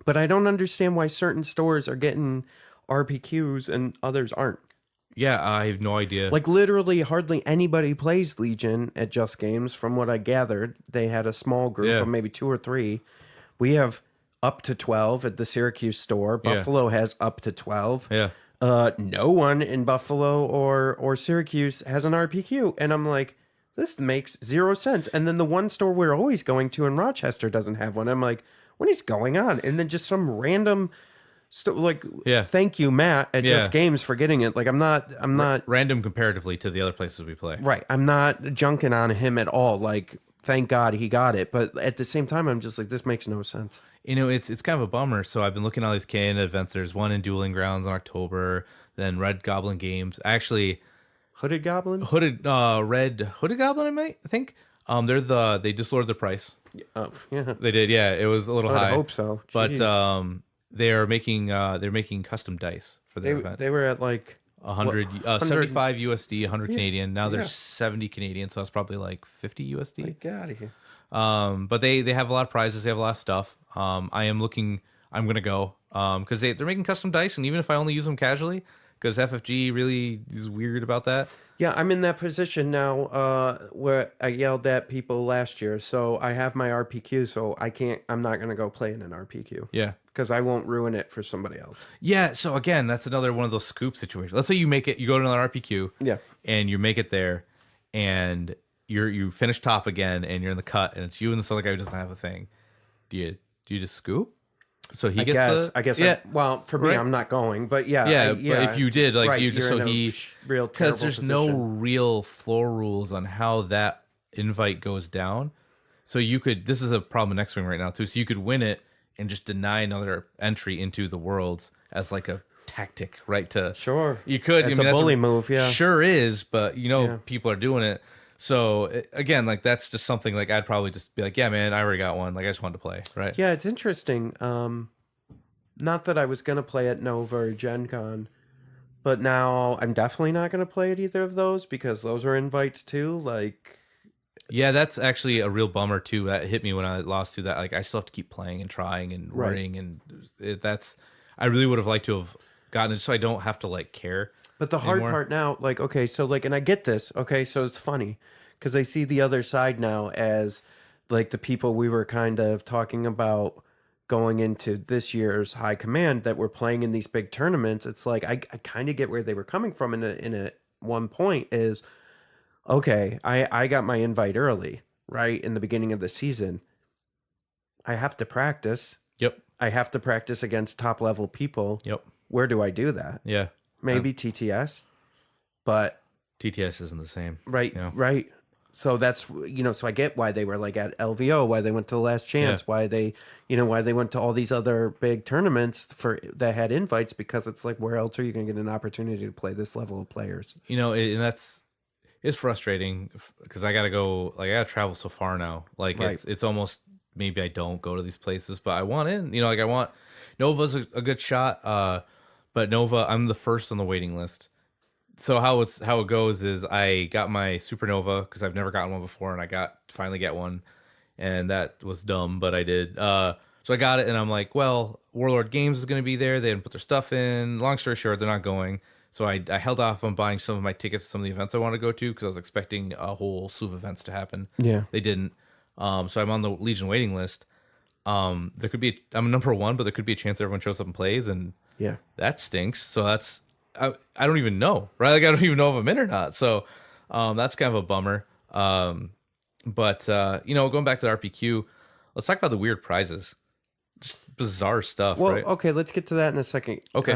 but I don't understand why certain stores are getting RPQs and others aren't. Yeah, I have no idea. Like, literally hardly anybody plays Legion at Just Games. From what I gathered, they had a small group of maybe 2 or 3. We have up to 12 at the Syracuse store. Buffalo has up to 12. Yeah. No one in Buffalo or Syracuse has an RPQ. And I'm like, this makes 0 sense. And then the one store we're always going to in Rochester doesn't have one. I'm like, what is going on? And then just some random... thank you, Matt, at Just Games for getting it. Like, I'm not random comparatively to the other places we play. Right. I'm not junking on him at all. Like, thank God he got it. But at the same time, I'm just like, this makes no sense. It's kind of a bummer. So I've been looking at all these Canada events. There's one in Dueling Grounds in October, then Red Goblin Games. Actually, Hooded Goblin? Red Hooded Goblin, I think. They just lowered the price. Oh, yeah. They did, yeah. It was a little high. I hope so. Jeez. But they're making custom dice for their event. They were at like 75 USD, 100 Canadian. Now they're 70 Canadian, so that's probably like 50 USD. Get out of here. But they have a lot of prizes. They have a lot of stuff. I'm gonna go because they're making custom dice, and even if I only use them casually, because FFG really is weird about that. Yeah, I'm in that position now where I yelled at people last year, so I have my RPQ, so I'm not gonna go play in an RPQ. Yeah. Because I won't ruin it for somebody else. Yeah, so again, that's another one of those scoop situations. Let's say you make it, you go to another RPQ, and you make it there, and you finish top again, and you're in the cut, and it's you and this other guy who doesn't have a thing. Do you just scoop? So he gets. I guess. Yeah. Well, for me, I'm not going, but yeah. But if you did, like, right, you just so he real because there's position. no real floor rules on how that invite goes down. So you could. This is a problem in X-Wing right now too. So you could win it and just deny another entry into the worlds as like a tactic, right? You could. It's a bully move, yeah. Sure is, but people are doing it. So again, like, that's just something like I'd probably just be like, yeah, man, I already got one. Like, I just wanted to play, right? Yeah, it's interesting. not that I was gonna play at Nova or Gen Con, but now I'm definitely not gonna play at either of those because those are invites too. Like, Yeah, that's actually a real bummer too. That hit me when I lost to that. Like, I still have to keep playing and trying and Right. running, and I really would have liked to have gotten it so I don't have to like care. but the hard Anymore? part now, like, okay, so like, and I get this. Okay, so it's funny because I see the other side now as like the people we were kind of talking about going into this year's high command that were playing in these big tournaments. It's like I kind of get where they were coming from in a one point is okay, I got my invite early, right? In the beginning of the season. I have to practice. Yep. I have to practice against top level people. Yep. Where do I do that? Yeah. Maybe TTS. But TTS isn't the same. right, Yeah. right. So that's so I get why they were like at LVO, why they went to the Last Chance, why they why they went to all these other big tournaments that had invites, because it's like, where else are you going to get an opportunity to play this level of players? And it's frustrating because I gotta travel so far now. Like, Right. it's almost, maybe I don't go to these places, but I want in. Like, I want Nova's a good shot. But Nova, I'm the first on the waiting list. So how it goes is I got my Supernova because I've never gotten one before, and I finally get one, and that was dumb, but I did. So I got it, and I'm like, well, Warlord Games is going to be there. They didn't put their stuff in. Long story short, they're not going. So I held off on buying some of my tickets to some of the events I want to go to because I was expecting a whole slew of events to happen. Yeah. They didn't. So I'm on the Legion waiting list. I'm number one, but there could be a chance everyone shows up and plays, and Yeah. that stinks. So I don't even know, right? Like, I don't even know if I'm in or not. So that's kind of a bummer. But going back to the RPQ, let's talk about the weird prizes. Just bizarre stuff, Well, right? okay, let's get to that in a second. Okay.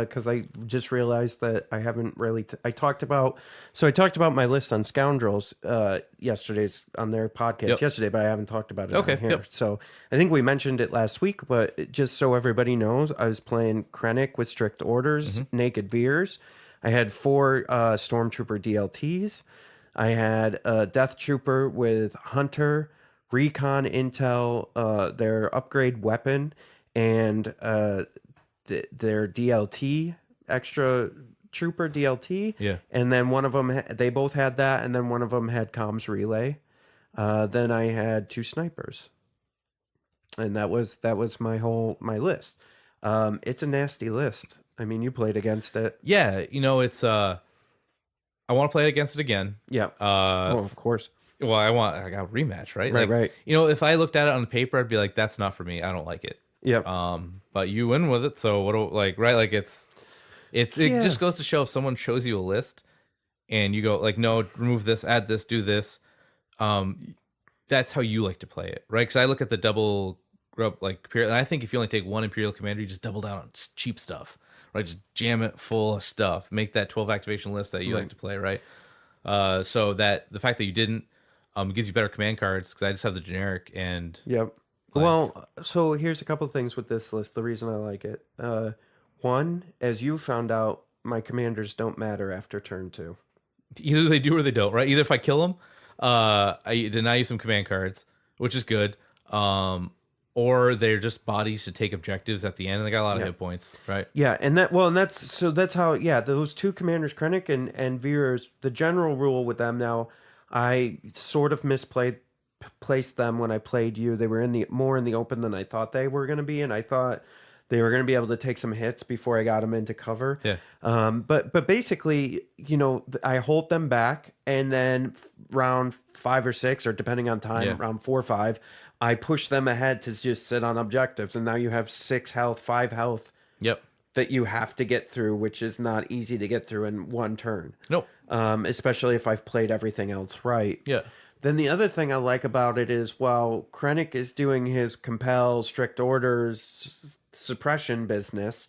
Because I just realized that I haven't really. I talked about my list on Scoundrels yesterday's on their podcast yesterday, but I haven't talked about it Okay, on here. yep. So I think we mentioned it last week, but just so everybody knows, I was playing Krennic with Strict Orders, Naked Veers. I had 4 Stormtrooper DLTs. I had a Death Trooper with Hunter, Recon Intel, their upgrade weapon, and their DLT, extra trooper DLT. Yeah. And then one of them, they both had that, and then one of them had comms relay. Then I had 2 snipers, and that was my list. It's a nasty list. I mean, you played against it. Yeah, it's I want to play it against it again. Yeah. Of course. Well, I got a rematch, right? Right, Like, right. If I looked at it on the paper, I'd be like, that's not for me. I don't like it. Yeah. But you win with it, so what do, like, right? Like, it Yeah. just goes to show if someone shows you a list and you go like, no, remove this, add this, do this. That's how you like to play it, right? Because I look at the double like, and I think if you only take one Imperial Commander, you just double down on cheap stuff, right? Just jam it full of stuff. Make that 12 activation list that you like to play, right? So that the fact that you didn't gives you better command cards because I just have the generic and Yep. Well, so here's a couple of things with this list. The reason I like it. One, as you found out, my commanders don't matter after turn 2. either they do or they don't, right? Either if I kill them, I deny you some command cards, which is good, or they're just bodies to take objectives at the end, and they got a lot of hit points, right? Yeah, and that's how. Yeah, those 2 commanders, Krennic and Veers. The general rule with them now, I sort of placed them when I played you. They were more in the open than I thought they were going to be, and I thought they were going to be able to take some hits before I got them into cover. Yeah. But basically, I hold them back, and then round 5 or 6, or depending on time, round 4 or 5, I push them ahead to just sit on objectives, and now you have 6 health, 5 health. Yep. That you have to get through, which is not easy to get through in one turn. Nope. Especially if I've played everything else right. Yeah. Then the other thing I like about it is while Krennic is doing his compel, strict orders, suppression business,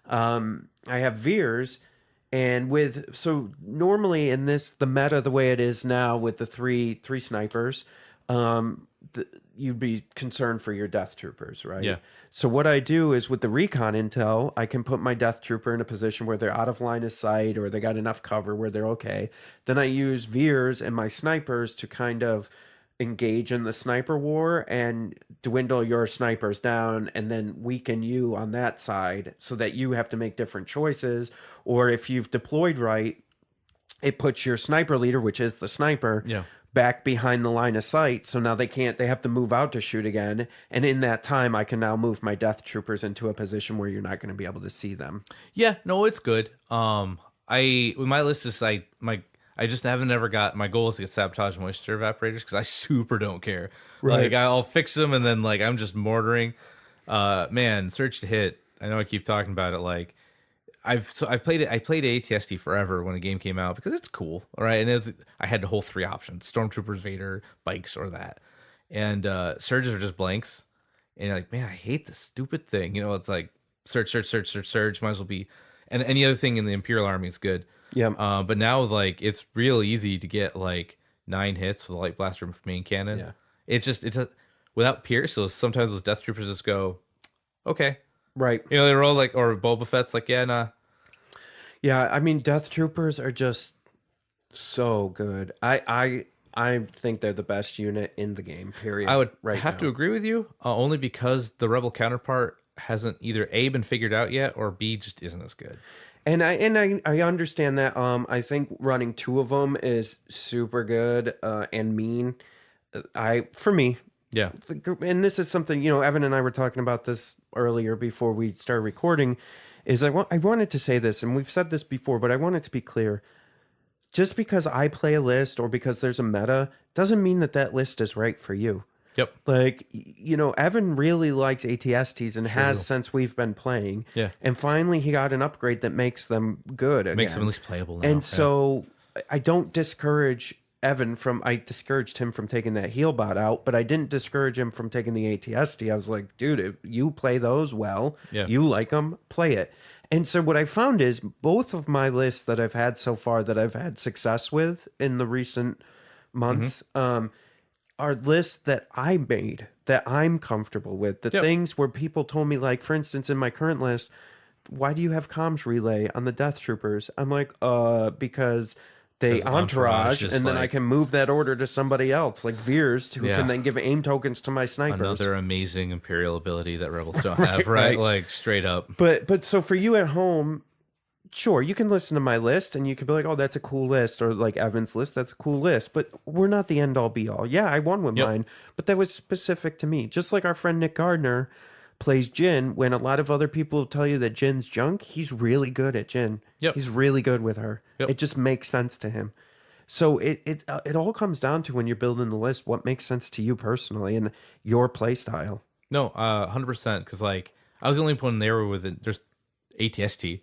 I have Veers, and so normally in the meta the way it is now with the three snipers, you'd be concerned for your death troopers, right? Yeah. So what I do is with the recon intel, I can put my death trooper in a position where they're out of line of sight or they got enough cover where they're okay. Then I use Veers and my snipers to kind of engage in the sniper war and dwindle your snipers down and then weaken you on that side so that you have to make different choices. Or if you've deployed right, it puts your sniper leader, which is the sniper, Yeah. back behind the line of sight. So now they have to move out to shoot again. And in that time, I can now move my death troopers into a position where you're not going to be able to see them. Yeah, no, it's good. My list is I just haven't ever got, my goal is to get sabotage moisture evaporators because I super don't care. Right. Like I'll fix them and then like I'm just mortaring. Man, search to hit. I know I keep talking about it. Like I played ATST forever when the game came out because it's cool, all right. And I had the whole 3 options: stormtroopers, Vader, bikes, or that. And surges are just blanks. And you're like, man, I hate this stupid thing. You know, it's like search. Might as well be, and any other thing in the Imperial Army is good. Yeah. But now like it's real easy to get like 9 hits with a light blaster main cannon. Yeah. It's without Pierce. So sometimes those death troopers just go, okay, Right. you know, they roll like, or Boba Fett's like, yeah, nah. Yeah. I mean, death troopers are just so good. I think they're the best unit in the game, period. I would right have now. to agree with you, only because the Rebel counterpart hasn't either A, been figured out yet, or B, just isn't as good. And I understand that. I think running 2 of them is super good and mean. For me, Yeah. and this is something, you know, Evan and I were talking about this earlier before we started recording, is I wanted to say this, and we've said this before, but I want it to be clear. Just because I play a list or because there's a meta doesn't mean that list is right for you. Yep. Like, you know, Evan really likes ATSTs and has since we've been playing. Yeah. And finally he got an upgrade that makes them good again. Makes them at least playable now. And so I don't discourage I discouraged him from taking that heal bot out, but I didn't discourage him from taking the ATST. I was like, dude, if you play those well, you like them, play it. And so what I found is both of my lists that I've had so far that I've had success with in the recent months, are lists that I made, that I'm comfortable with. The things where people told me, like, for instance, in my current list, why do you have comms relay on the Death Troopers? I'm like, because they entourage, and then I can move that order to somebody else, like Veers, who can then give aim tokens to my snipers. Another amazing Imperial ability that Rebels don't have, right? Like, straight up. But so for you at home, sure, you can listen to my list and you could be like, oh, that's a cool list, or like Evan's list, that's a cool list. But we're not the end all be all. Yeah, I won with mine, but that was specific to me. Just like our friend Nick Gardner plays Jin, when a lot of other people tell you that Jin's junk, he's really good at Jin. He's really good with her. It just makes sense to him. So it all comes down to, when you're building the list, what makes sense to you personally and your play style. No, 100%. Because like I was the only one there with it. There's ATST.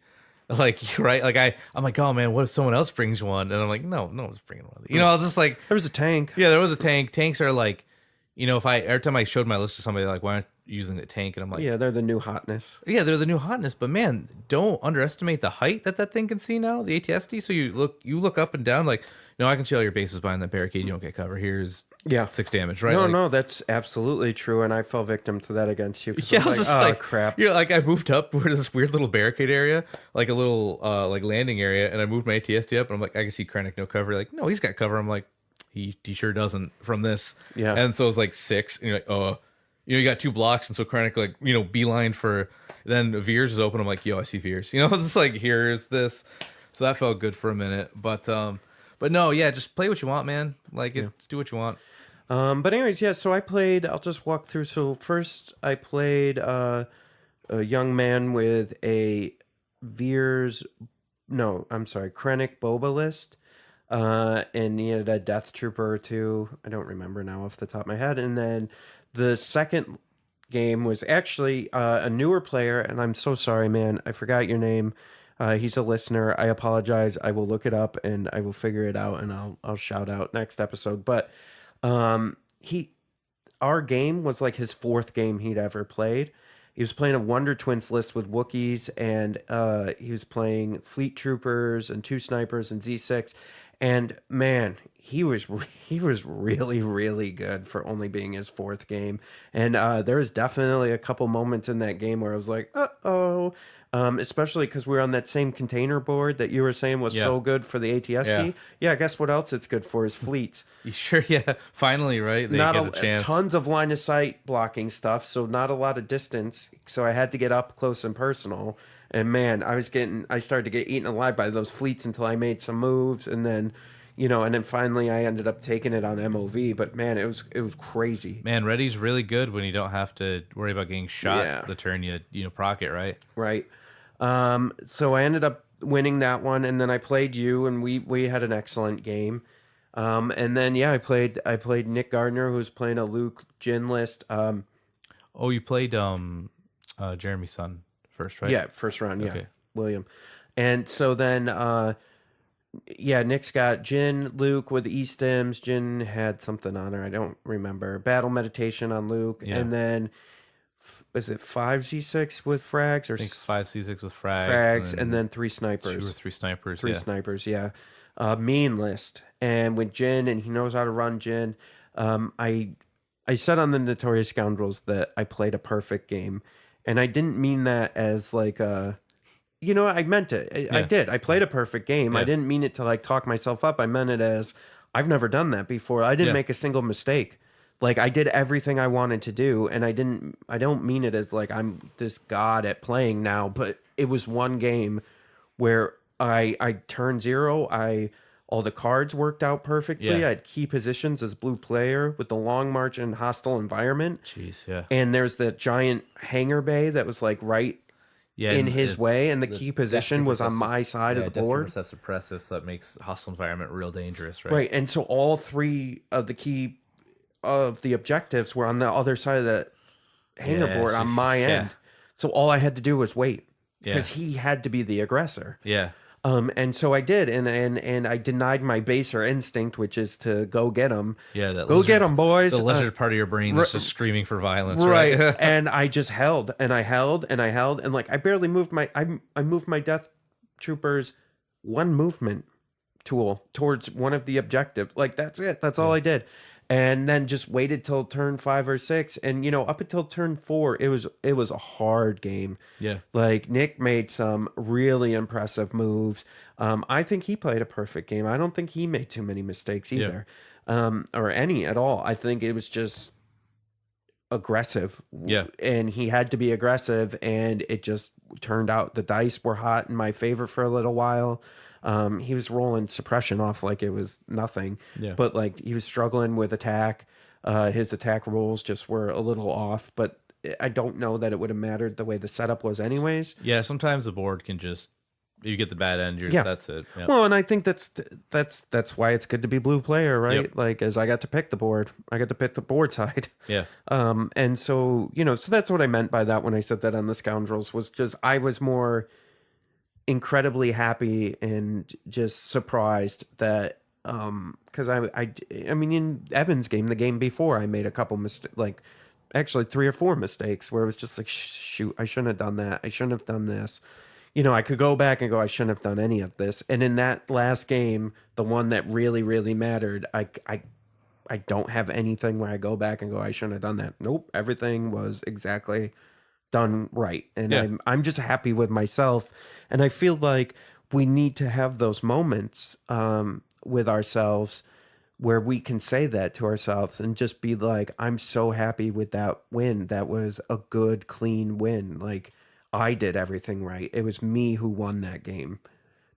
Like, right? Like I'm like, oh man, what if someone else brings one? And I'm like, no one's bringing one. You know, I was just like, There was a tank. yeah, there was a tank. Tanks are like, you know, every time I showed my list to somebody, like, why aren't you using a tank? And I'm like, Yeah, they're the new hotness. yeah, they're the new hotness. But man, don't underestimate the height that thing can see now, the ATST. So you look up and down, like, no, I can see all your bases behind that barricade. You don't get cover. Here's 6 damage, right? No, that's absolutely true, and I fell victim to that against you. Yeah, I was like, just like, crap. You know, like I moved up where this weird little barricade area, like a little like landing area, and I moved my ATST up, and I'm like, I can see Krennic no cover. Like, no, he's got cover. I'm like, he sure doesn't from this. Yeah. And so it was like 6, and you're like, oh, you know, you got 2 blocks, and so Krennic, like, you know, beeline for, then Veers is open. I'm like, yo, I see Veers. You know, it's just like, here's this. So that felt good for a minute, but no, yeah, just play what you want, man. Like, just do what you want. But anyways, yeah, so I'll just walk through. So first I played a young man with a Krennic Boba list. And he had a Death Trooper or 2. I don't remember now off the top of my head. And then the second game was actually a newer player, and I'm so sorry, man. I forgot your name. He's a listener. I apologize. I will look it up and I will figure it out, and I'll shout out next episode. But our game was like his 4th game he'd ever played. He was playing a Wonder Twins list with Wookiees, and he was playing Fleet Troopers and 2 snipers and Z6. And man, he was really really good for only being his fourth game. And there was definitely a couple moments in that game where I was like, uh-oh. Especially because we were on that same container board that you were saying was so good for the ATST. Yeah, guess what else it's good for is fleets. You sure? Yeah, finally, right? They Not get a chance. tons of line of sight blocking stuff, so not a lot of distance. So I had to get up close and personal. And man, I started to get eaten alive by those fleets until I made some moves, and then, and then finally I ended up taking it on MOV. But man, it was crazy. Man, Ready's really good when you don't have to worry about getting shot the turn you proc it, right? Right. So I ended up winning that one, and then I played you, and we had an excellent game. And then I played Nick Gardner, who was playing a Luke Jin list. Oh, you played Jeremy's son first, right? Yeah, first round. Yeah, Okay. William. And so then, Nick's got Jin, Luke with E-Stims. Jin had something on her. I don't remember. Battle Meditation on Luke. Yeah. And then, is it 5Z6 with frags? Or I think 5C6 with frags. and then 3 snipers. 2 or 3 snipers. Three snipers, yeah. Mean list. And with Jin, and he knows how to run Jin. I said on the Notorious Scoundrels that I played a perfect game. And I didn't mean that as like I meant it. I did. I played a perfect game. Yeah. I didn't mean it to like talk myself up. I meant it as I've never done that before. I didn't make a single mistake. Like I did everything I wanted to do, and I don't mean it as like I'm this god at playing now, but it was one game where I turned 0. All the cards worked out perfectly. Yeah. I had key positions as blue player with the long march and hostile environment. Jeez, yeah. And there's the giant hangar bay that was like right in his way, and the key position was on my side of the board. That's suppressive, so that makes hostile environment real dangerous, right? Right, and so all 3 of the key of the objectives were on the other side of the hangar board on my end. So all I had to do was wait because he had to be the aggressor. Yeah. And so I did, and I denied my baser instinct, which is to go get him. Yeah, that go get him, boys. The lizard part of your brain is just screaming for violence, right? right? And I just held, and I held, and I held, and like I barely moved I moved my death troopers 1 movement tool towards one of the objectives. Like that's it. That's all I did. And then just waited till turn 5 or 6, and up until turn 4, it was a hard game. Yeah, like Nick made some really impressive moves. I think he played a perfect game. I don't think he made too many mistakes either, or any at all. I think it was just aggressive. Yeah, and he had to be aggressive, and it just turned out the dice were hot in my favor for a little while. He was rolling suppression off like it was nothing, but like he was struggling with attack. His attack rolls just were a little off, but I don't know that it would have mattered the way the setup was anyways. Yeah, sometimes the board can just, you get the bad end, that's it. Yeah. Well, and I think that's why it's good to be blue player, right? Yep. Like, as I got to pick the board, I got to pick the board side. Yeah. And so, so that's what I meant by that when I said that on the Scoundrels, was just, I was more incredibly happy and just surprised that because I mean in Evan's game, the game before, I made a couple like actually 3 or 4 mistakes where it was just like, shoot, I shouldn't have done that, I shouldn't have done this. I could go back and go, I shouldn't have done any of this. And in that last game, the one that really really mattered, I don't have anything where I go back and go, I shouldn't have done that. Nope, everything was exactly done right, and I'm just happy with myself. And I feel like we need to have those moments with ourselves where we can say that to ourselves and just be like, I'm so happy with that win. That was a good, clean win. Like, I did everything right. It was me who won that game,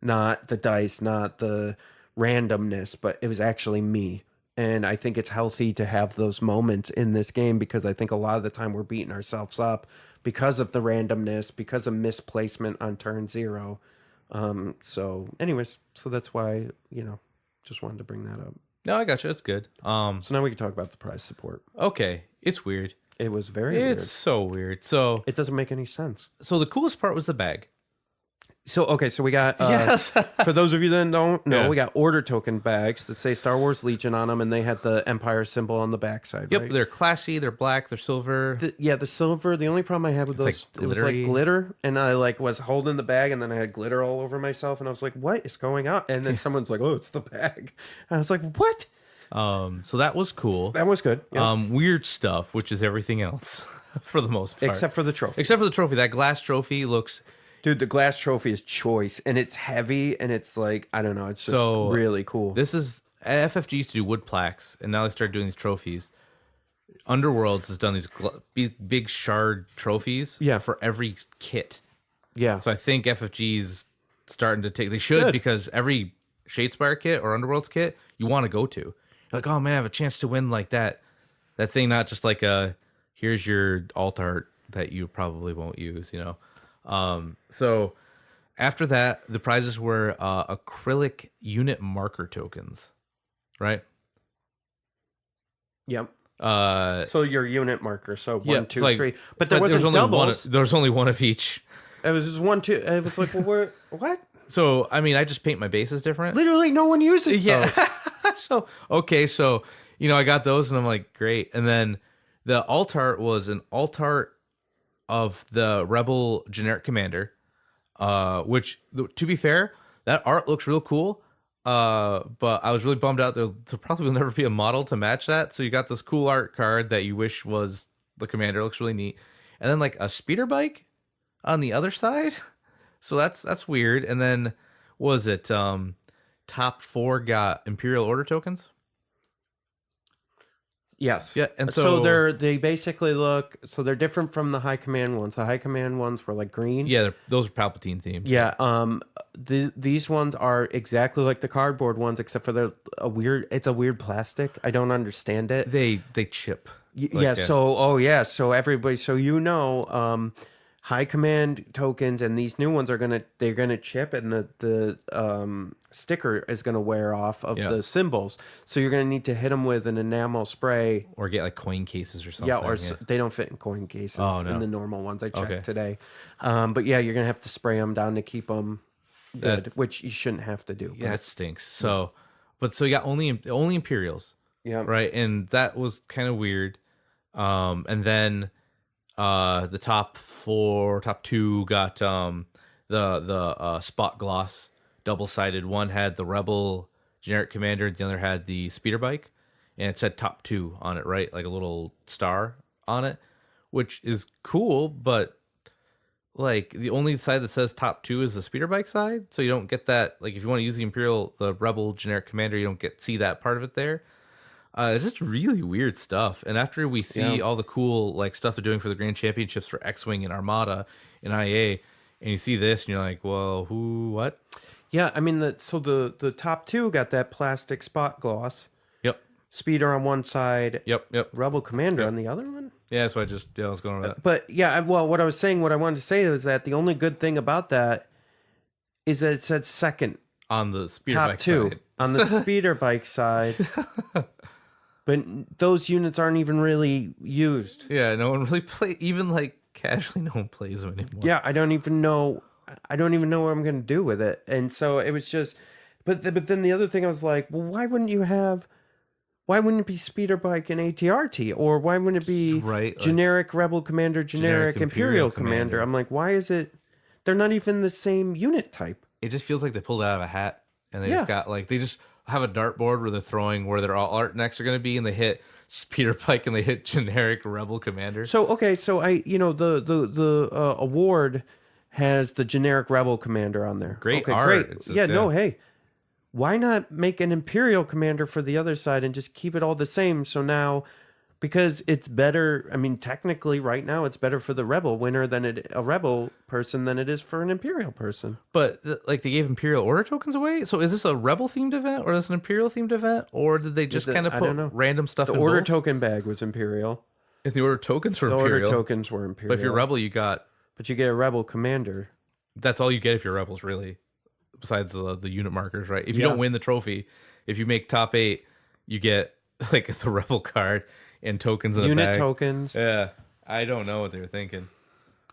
not the dice, not the randomness, but it was actually me. And I think it's healthy to have those moments in this game, because I think a lot of the time we're beating ourselves up because of the randomness, because of misplacement on turn 0. So anyways, so that's why, just wanted to bring that up. No, I got you. That's good. So now we can talk about the prize support. Okay. It's weird. It was very weird. It's so weird. So it doesn't make any sense. So the coolest part was the bag. So we got Yes. for those of you that don't know, Yeah. we got order token bags that say Star Wars Legion on them, and they had the Empire symbol on the backside. Yep, right? they're classy. They're black. They're silver. The silver. The only problem I had with those, like it was like glittery. glitter, and I like was holding the bag, and then I had glitter all over myself, and I was like, "What is going on?" And then someone's like, "Oh, it's the bag." And I was like, "What?" So that was cool. That was good. Yeah. Weird stuff, which is everything else for the most part. Except for the trophy. Except for the trophy. That glass trophy looks Dude, the glass trophy is choice, and it's heavy, and it's like, I don't know, it's just so really cool. This is FFG used to do wood plaques, and now they started doing these trophies. Underworlds has done these big shard trophies Yeah. for every kit. Yeah. So I think FFG's starting to take. They should Good. because every Shadespire kit or Underworlds kit you want to go to. You're like, oh man, I have a chance to win like that thing, not just like here's your alt art that you probably won't use, you know. So after that, the prizes were acrylic unit marker tokens, right? Yep. Uh, So your unit marker. So yeah, one, it's two, like- three. But there wasn't only doubles. there was only one of each. It was just 1, 2. It was like, well, what? So I mean, I just paint my bases different. Literally, no one uses Yeah. those. So so you know, I got those and I'm like, great. And then the alt art was an alt art of the Rebel generic commander, which to be fair, that art looks real cool. But I was really bummed out there probably will never be a model to match that. So you got this cool art card that you wish was the commander. It looks really neat. And then like a speeder bike on the other side. So that's weird. And then what was it top 4 got Imperial Order tokens? Yes. Yeah, and so so- they basically look, so they're different from the high command ones. The high command ones were like green. Yeah, those are Palpatine themed. Yeah. These ones are exactly like the cardboard ones, except for they're it's a weird plastic. I don't understand it. They chip. Yeah. So everybody, high command tokens and these new ones they're gonna chip, and the sticker is gonna wear off of Yeah. the symbols. So you're gonna need to hit them with an enamel spray. Or get like coin cases or something. Yeah, or they don't fit in coin cases Oh, no. in the normal ones. I checked Okay. today. But yeah, you're gonna have to spray them down to keep them good, That's- which you shouldn't have to do. Yeah, it stinks. So, so you got only Imperials, Yeah. right? And that was kind of weird. And then the top 2 got the spot gloss double-sided. One had the Rebel generic commander, the other had the speeder bike, and it said top 2 on it, right? Like a little star on it, which is cool, but like the only side that says top 2 is the speeder bike side, so you don't get that. Like if you want to use the Rebel generic commander, you don't see that part of it there. It's just really weird stuff. And after we see all the cool like stuff they're doing for the Grand Championships for X-Wing and Armada and IA, and you see this, and you're like, well, what? Yeah, I mean, the top 2 got that plastic spot gloss. Yep. Speeder on one side. Yep. Rebel commander on the other one. Yeah, that's why I was going over that. But yeah, what I wanted to say was that the only good thing about that is that it said second On the speeder top bike 2 side. on the speeder bike side. But those units aren't even really used. Yeah, no one really even like casually no one plays them anymore. Yeah, I don't even know what I'm going to do with it. And so it was just, but then the other thing I was like, well, why wouldn't it be speeder bike and ATRT? Or why wouldn't it be Right, like generic Rebel Commander, generic Imperial Commander? Commander. I'm like, why is it, they're not even the same unit type. It just feels like they pulled it out of a hat, and they Yeah. just got like they just have a dartboard where they're throwing where their all art necks are going to be, and they hit speeder bike and they hit generic Rebel Commander. So, okay, so the award has the generic Rebel Commander on there. Great okay, art. Great. It's just- Yeah, no, hey. Why not make an Imperial Commander for the other side and just keep it all the same? So now, because it's better, I mean, technically right now it's better for the Rebel winner a Rebel person than it is for an Imperial person. But like they gave Imperial Order tokens away. So is this a Rebel themed event or is this an Imperial themed event, or did they just kind of I put don't know. random stuff The in Order both? token bag was Imperial. If the Order tokens were The Imperial, Order tokens were Imperial. but if you're Rebel, you got But you get a Rebel Commander. that's all you get if you're Rebels, really. Besides the unit markers, right? If you Yeah. don't win the trophy, if you make top 8, you get like the Rebel card and tokens in the Unit bag. tokens. Yeah, I don't know what they were thinking.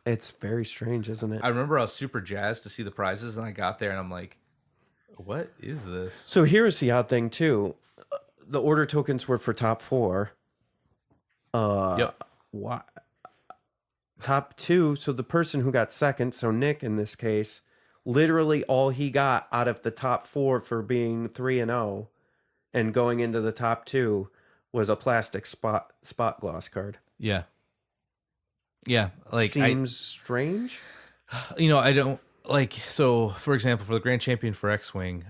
It's very strange, isn't it? I remember I was super jazzed to see the prizes, and I got there, and I'm like, "What is this?" So here's the odd thing too. The order tokens were for top 4. Yep. Why? Top 2. So the person who got second, so Nick in this case, literally all he got out of the top 4 for being 3-0 and going into the top 2 was a plastic spot gloss card. Yeah. Yeah. Like Seems strange. I don't like. So, for example, for the grand champion for X-wing,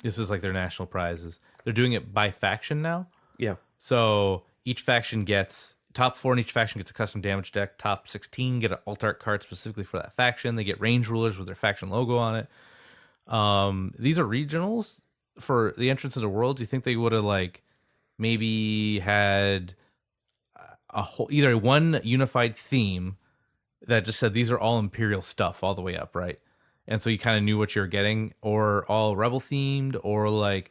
this is like their national prizes. They're doing it by faction now. Yeah. So each faction gets top 4 in each faction gets a custom damage deck. Top 16 get an alt art card specifically for that faction. They get range rulers with their faction logo on it. These are regionals for the entrance into worlds. You think they would have like maybe had a whole either one unified theme that just said these are all Imperial stuff all the way up, right? And so you kind of knew what you're getting, or all Rebel themed, or like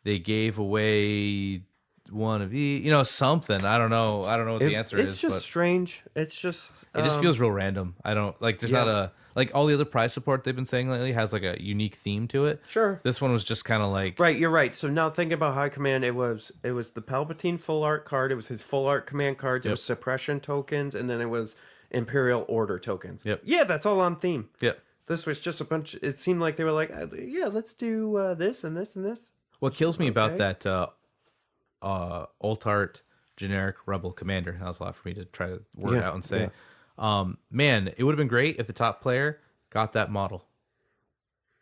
they gave away one of each, something. I don't know what the answer is. It's just strange. It's just it just feels real random. I don't like. There's not a like all the other prize support they've been saying lately has like a unique theme to it. Sure. This one was just kind of like Right, you're right. So now thinking about High Command, it was the Palpatine full art card. It was his full art command cards. It was suppression tokens, and then it was Imperial Order tokens. Yep. Yeah, that's all on theme. Yep. This was just a bunch. It seemed like they were like, yeah, let's do this and this and this. What kills me about that alt art generic Rebel commander. That was a lot for me to try to word out and say. Man, it would have been great if the top player got that model,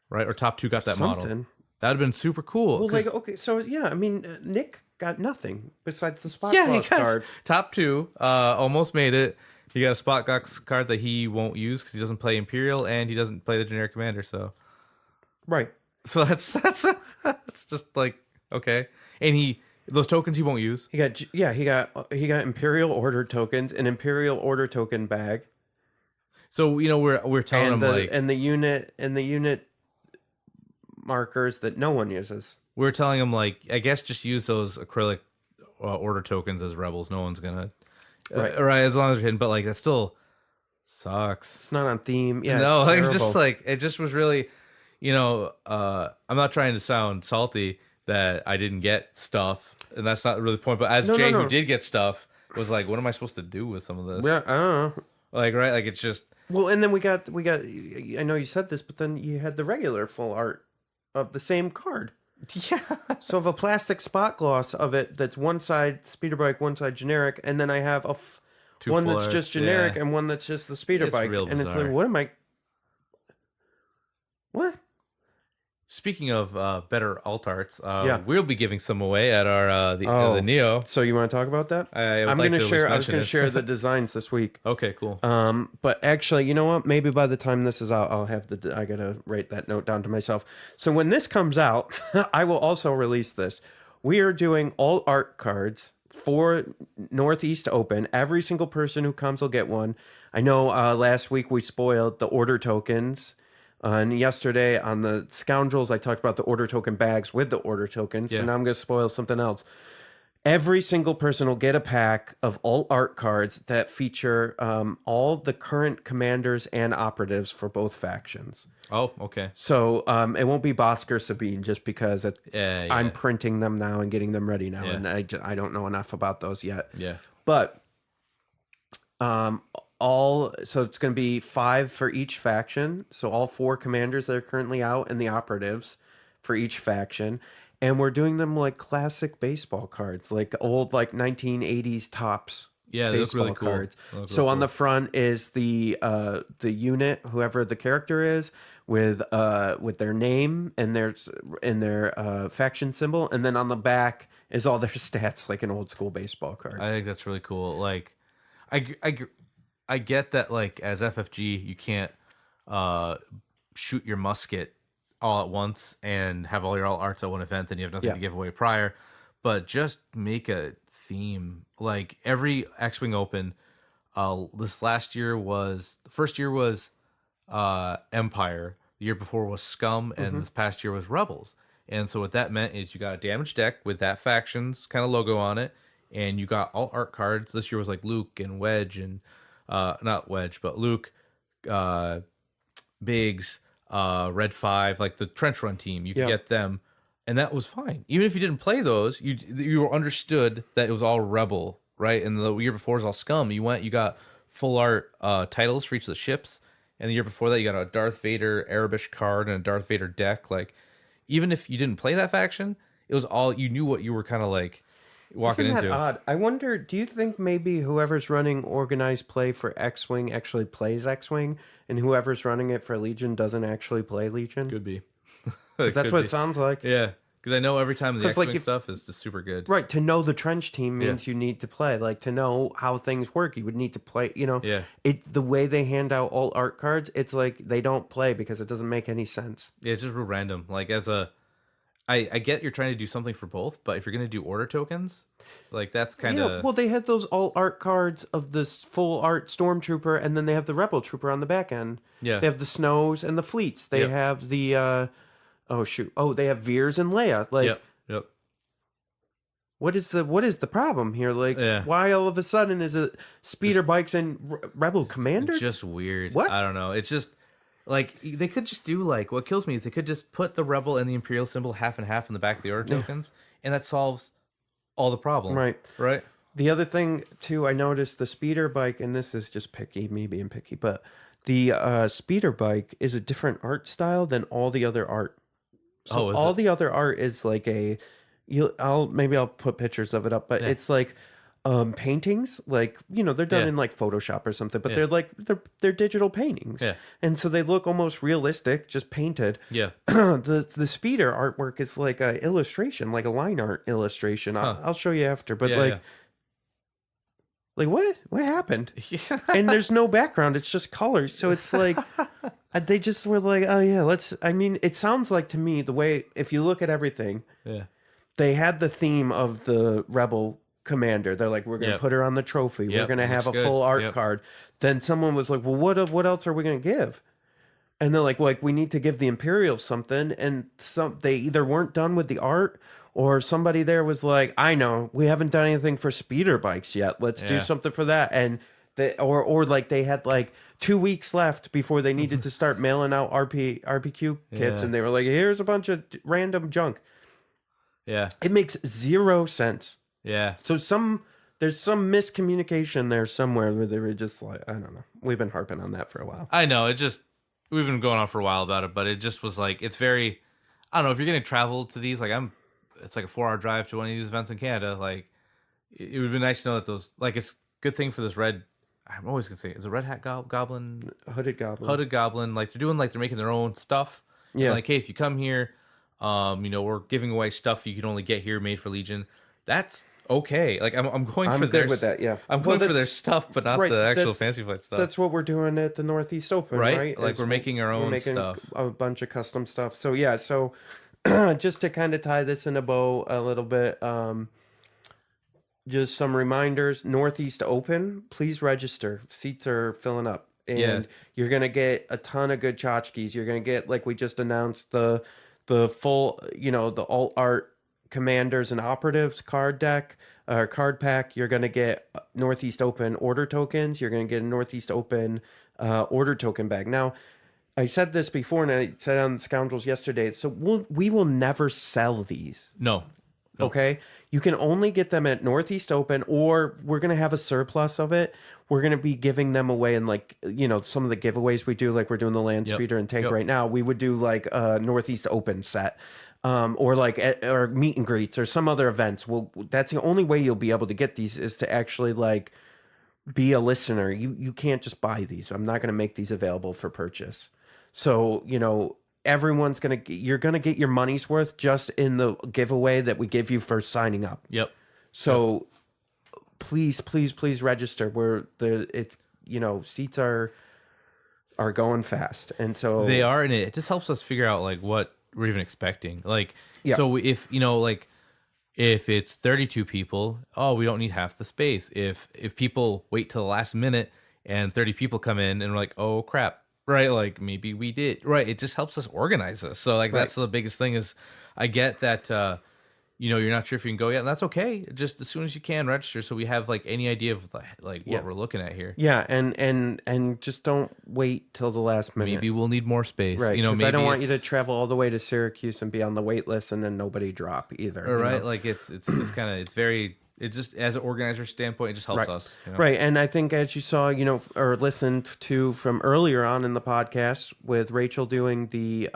right? Or top 2 got that model. That would have been super cool. Well, like, okay, so yeah, I mean, Nick got nothing besides the spot he gloss got card. top 2, almost made it. He got a spot gloss card that he won't use because he doesn't play Imperial and he doesn't play the generic commander. So, Right. So that's just like okay, and those tokens he won't use. He got Imperial Order tokens, an Imperial Order token bag. So we're telling him the unit markers that no one uses. We're telling him like I guess just use those acrylic order tokens as rebels. No one's gonna right as long as you're hidden. But like that still sucks. It's not on theme. Yeah, no, like, it's just like it just was really, I'm not trying to sound salty that I didn't get stuff, and that's not really the point. But as Jay, who did get stuff, was like, what am I supposed to do with some of this? Yeah, I don't know. Like right, like it's just well, and then we got. I know you said this, but then you had the regular full art of the same card. Yeah. So I have a plastic spot gloss of it that's one side speeder bike, one side generic, and then I have one that's just generic and one that's just the speeder bike. And bizarre. It's like, what am I? What? Speaking of better alt arts, we'll be giving some away at our the Neo. So you want to talk about that? I'm going to share. I was going to share the designs this week. Okay, cool. But actually, you know what? Maybe by the time this is out, I'll have I gotta write that note down to myself. So when this comes out, I will also release this. We are doing all art cards for Northeast Open. Every single person who comes will get one. I know last week we spoiled the order tokens. And yesterday on the Scoundrels, I talked about the order token bags with the order tokens. Yeah. So now I'm going to spoil something else. Every single person will get a pack of all art cards that feature all the current commanders and operatives for both factions. Oh, okay. So it won't be Bosker Sabine just because I'm printing them now and getting them ready now. Yeah. And I don't know enough about those yet. Yeah. But so it's going to be 5 for each faction. So all 4 commanders that are currently out and the operatives for each faction. And we're doing them like classic baseball cards, like old, like 1980s tops. Yeah, they look really cool. Cards. So on the front is the unit, whoever the character is, with their name and their faction symbol, and then on the back is all their stats, like an old school baseball card. I think that's really cool. Like, I get that, like, as FFG, you can't shoot your musket all at once and have all your all arts at one event, and you have nothing to give away prior. But just make a theme. Like, every X-Wing Open, this last year was... The first year was Empire. The year before was Scum, and this past year was Rebels. And so what that meant is you got a damage deck with that faction's kind of logo on it, and you got all art cards. This year was, like, Luke and Wedge and not Wedge, but Luke, Biggs, Red 5, like the trench run team. You could get them, and that was fine. Even if you didn't play those, you understood that it was all Rebel, right? And the year before it was all Scum. You got full art titles for each of the ships, and the year before that you got a Darth Vader Arabish card and a Darth Vader deck. Like, even if you didn't play that faction, it was all, you knew what you were kind of like walking Isn't that into. odd? I wonder, do you think maybe whoever's running organized play for X-Wing actually plays X-Wing, and whoever's running it for Legion doesn't actually play Legion? Could be. 'Cause that's what it sounds like. Yeah, because I know every time the 'Cause, like, X-Wing stuff is just super good. Right, to know the trench team means you need to play. Like, to know how things work, you would need to play, Yeah. The way they hand out all art cards, it's like they don't play because it doesn't make any sense. Yeah, it's just real random. Like, I get you're trying to do something for both, but if you're gonna do order tokens, like that's kind of Well, they had those all art cards of this full art stormtrooper, and then they have the rebel trooper on the back end. Yeah. They have the snows and the fleets. They have the they have Veers and Leia. Like, Yep. what is the problem here? Like, why all of a sudden is it speeder bikes and rebel commander? Just weird. What? I don't know. It's just like they could just do, like, what kills me is they could just put the rebel and the imperial symbol half and half in the back of the order tokens, and that solves all the problem. Right. The other thing too, I noticed the speeder bike, and this is just me being picky, but the speeder bike is a different art style than all the other art. So all the other art is like I'll put pictures of it up, but it's like paintings, like, they're done in like Photoshop or something, but they're like they're digital paintings, and so they look almost realistic, just painted. The speeder artwork is like a illustration, like a line art illustration. I'll show you after, but like what happened? And there's no background, it's just colors, so it's like they just were like, oh yeah, it sounds like to me, the way, if you look at everything, they had the theme of the rebel commander. They're like, we're gonna put her on the trophy, we're gonna have a full art card. Then someone was like, well, what else are we gonna give? And they're like we need to give the Imperials something, and they either weren't done with the art, or somebody there was like, I know, we haven't done anything for speeder bikes yet, let's do something for that. And or like they had like 2 weeks left before they needed to start mailing out RPQ kits, and they were like, here's a bunch of random junk. It makes zero sense. So there's some miscommunication there somewhere where they were just like, I don't know. We've been harping on that for a while. I know. We've been going on for a while about it, but it just was like, it's very, I don't know, if you're going to travel to these, like it's like a 4-hour drive to one of these events in Canada. Like, it would be nice to know that those, like, it's a good thing for this red, I'm always going to say, is it red hat goblin? Hooded goblin. Like, they're making their own stuff. Yeah. Like, hey, if you come here, we're giving away stuff you can only get here made for Legion. That's okay. Like, I'm going for their, with that, yeah. I'm going for their stuff, but not the actual Fantasy Flight stuff. That's what we're doing at the Northeast Open, right? Like, we're making our own stuff. A bunch of custom stuff. So just to kind of tie this in a bow a little bit, just some reminders. Northeast Open, please register. Seats are filling up, and you're gonna get a ton of good tchotchkes. You're gonna get, like we just announced, the full, the alt art commanders and operatives card deck, card pack. You're gonna get Northeast Open order tokens. You're gonna get a Northeast Open order token bag. Now, I said this before, and I said on Scoundrels yesterday. So we will never sell these. No. Okay, you can only get them at Northeast Open, or we're gonna have a surplus of it. We're gonna be giving them away in, like, some of the giveaways we do, like we're doing the land speeder and tank right now. We would do like a Northeast Open set, or like or meet and greets or some other events. Well, that's the only way you'll be able to get these, is to actually like be a listener. You can't just buy these. I'm not gonna make these available for purchase. So you're gonna get your money's worth just in the giveaway that we give you for signing up. So please register. Seats are going fast, and so they are, and it just helps us figure out like what we're even expecting. Like, so if if it's 32 people, we don't need half the space. If people wait till the last minute and 30 people come in and we're like, oh crap. Right, like maybe we did. Right, it just helps us organize this. So like that's the biggest thing is, I get that you're not sure if you can go yet, and that's okay. Just as soon as you can, register so we have like any idea of like what we're looking at here. Yeah, and just don't wait till the last minute. Maybe we'll need more space. Right, Maybe I don't want you to travel all the way to Syracuse and be on the wait list and then nobody drop either. All right, like it's just kind of it just as an organizer standpoint, it just helps us. Right, and I think as you saw, or listened to from earlier on in the podcast with Rachael doing the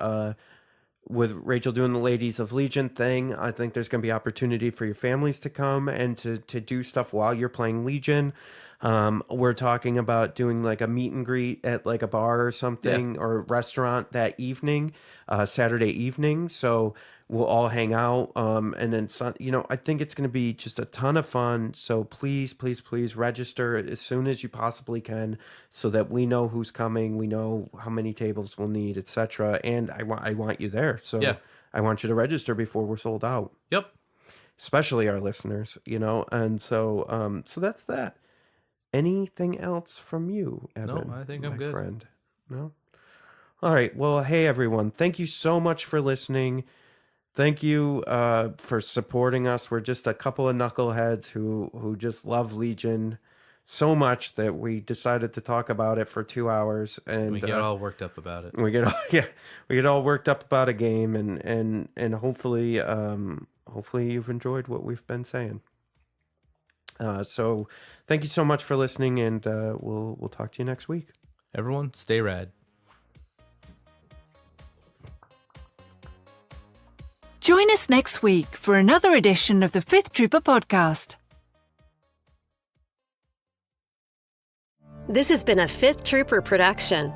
Ladies of Legion thing, I think there's going to be opportunity for your families to come and to do stuff while you're playing Legion. We're talking about doing like a meet and greet at like a bar or something or restaurant that evening, Saturday evening. So we'll all hang out. And then, I think it's going to be just a ton of fun. So please, please, please register as soon as you possibly can so that we know who's coming. We know how many tables we'll need, etc. And I want you there. So I want you to register before we're sold out. Yep. Especially our listeners, and so that's that. Anything else from you, Evan? No, I think I'm good. Friend. No? All right. Well, hey, everyone. Thank you so much for listening. Thank you for supporting us. We're just a couple of knuckleheads who just love Legion so much that we decided to talk about it for 2 hours. And we get all worked up about it. We get all worked up about a game, and hopefully you've enjoyed what we've been saying. So thank you so much for listening, and we'll talk to you next week. Everyone, stay rad. Join us next week for another edition of the Fifth Trooper podcast. This has been a Fifth Trooper production.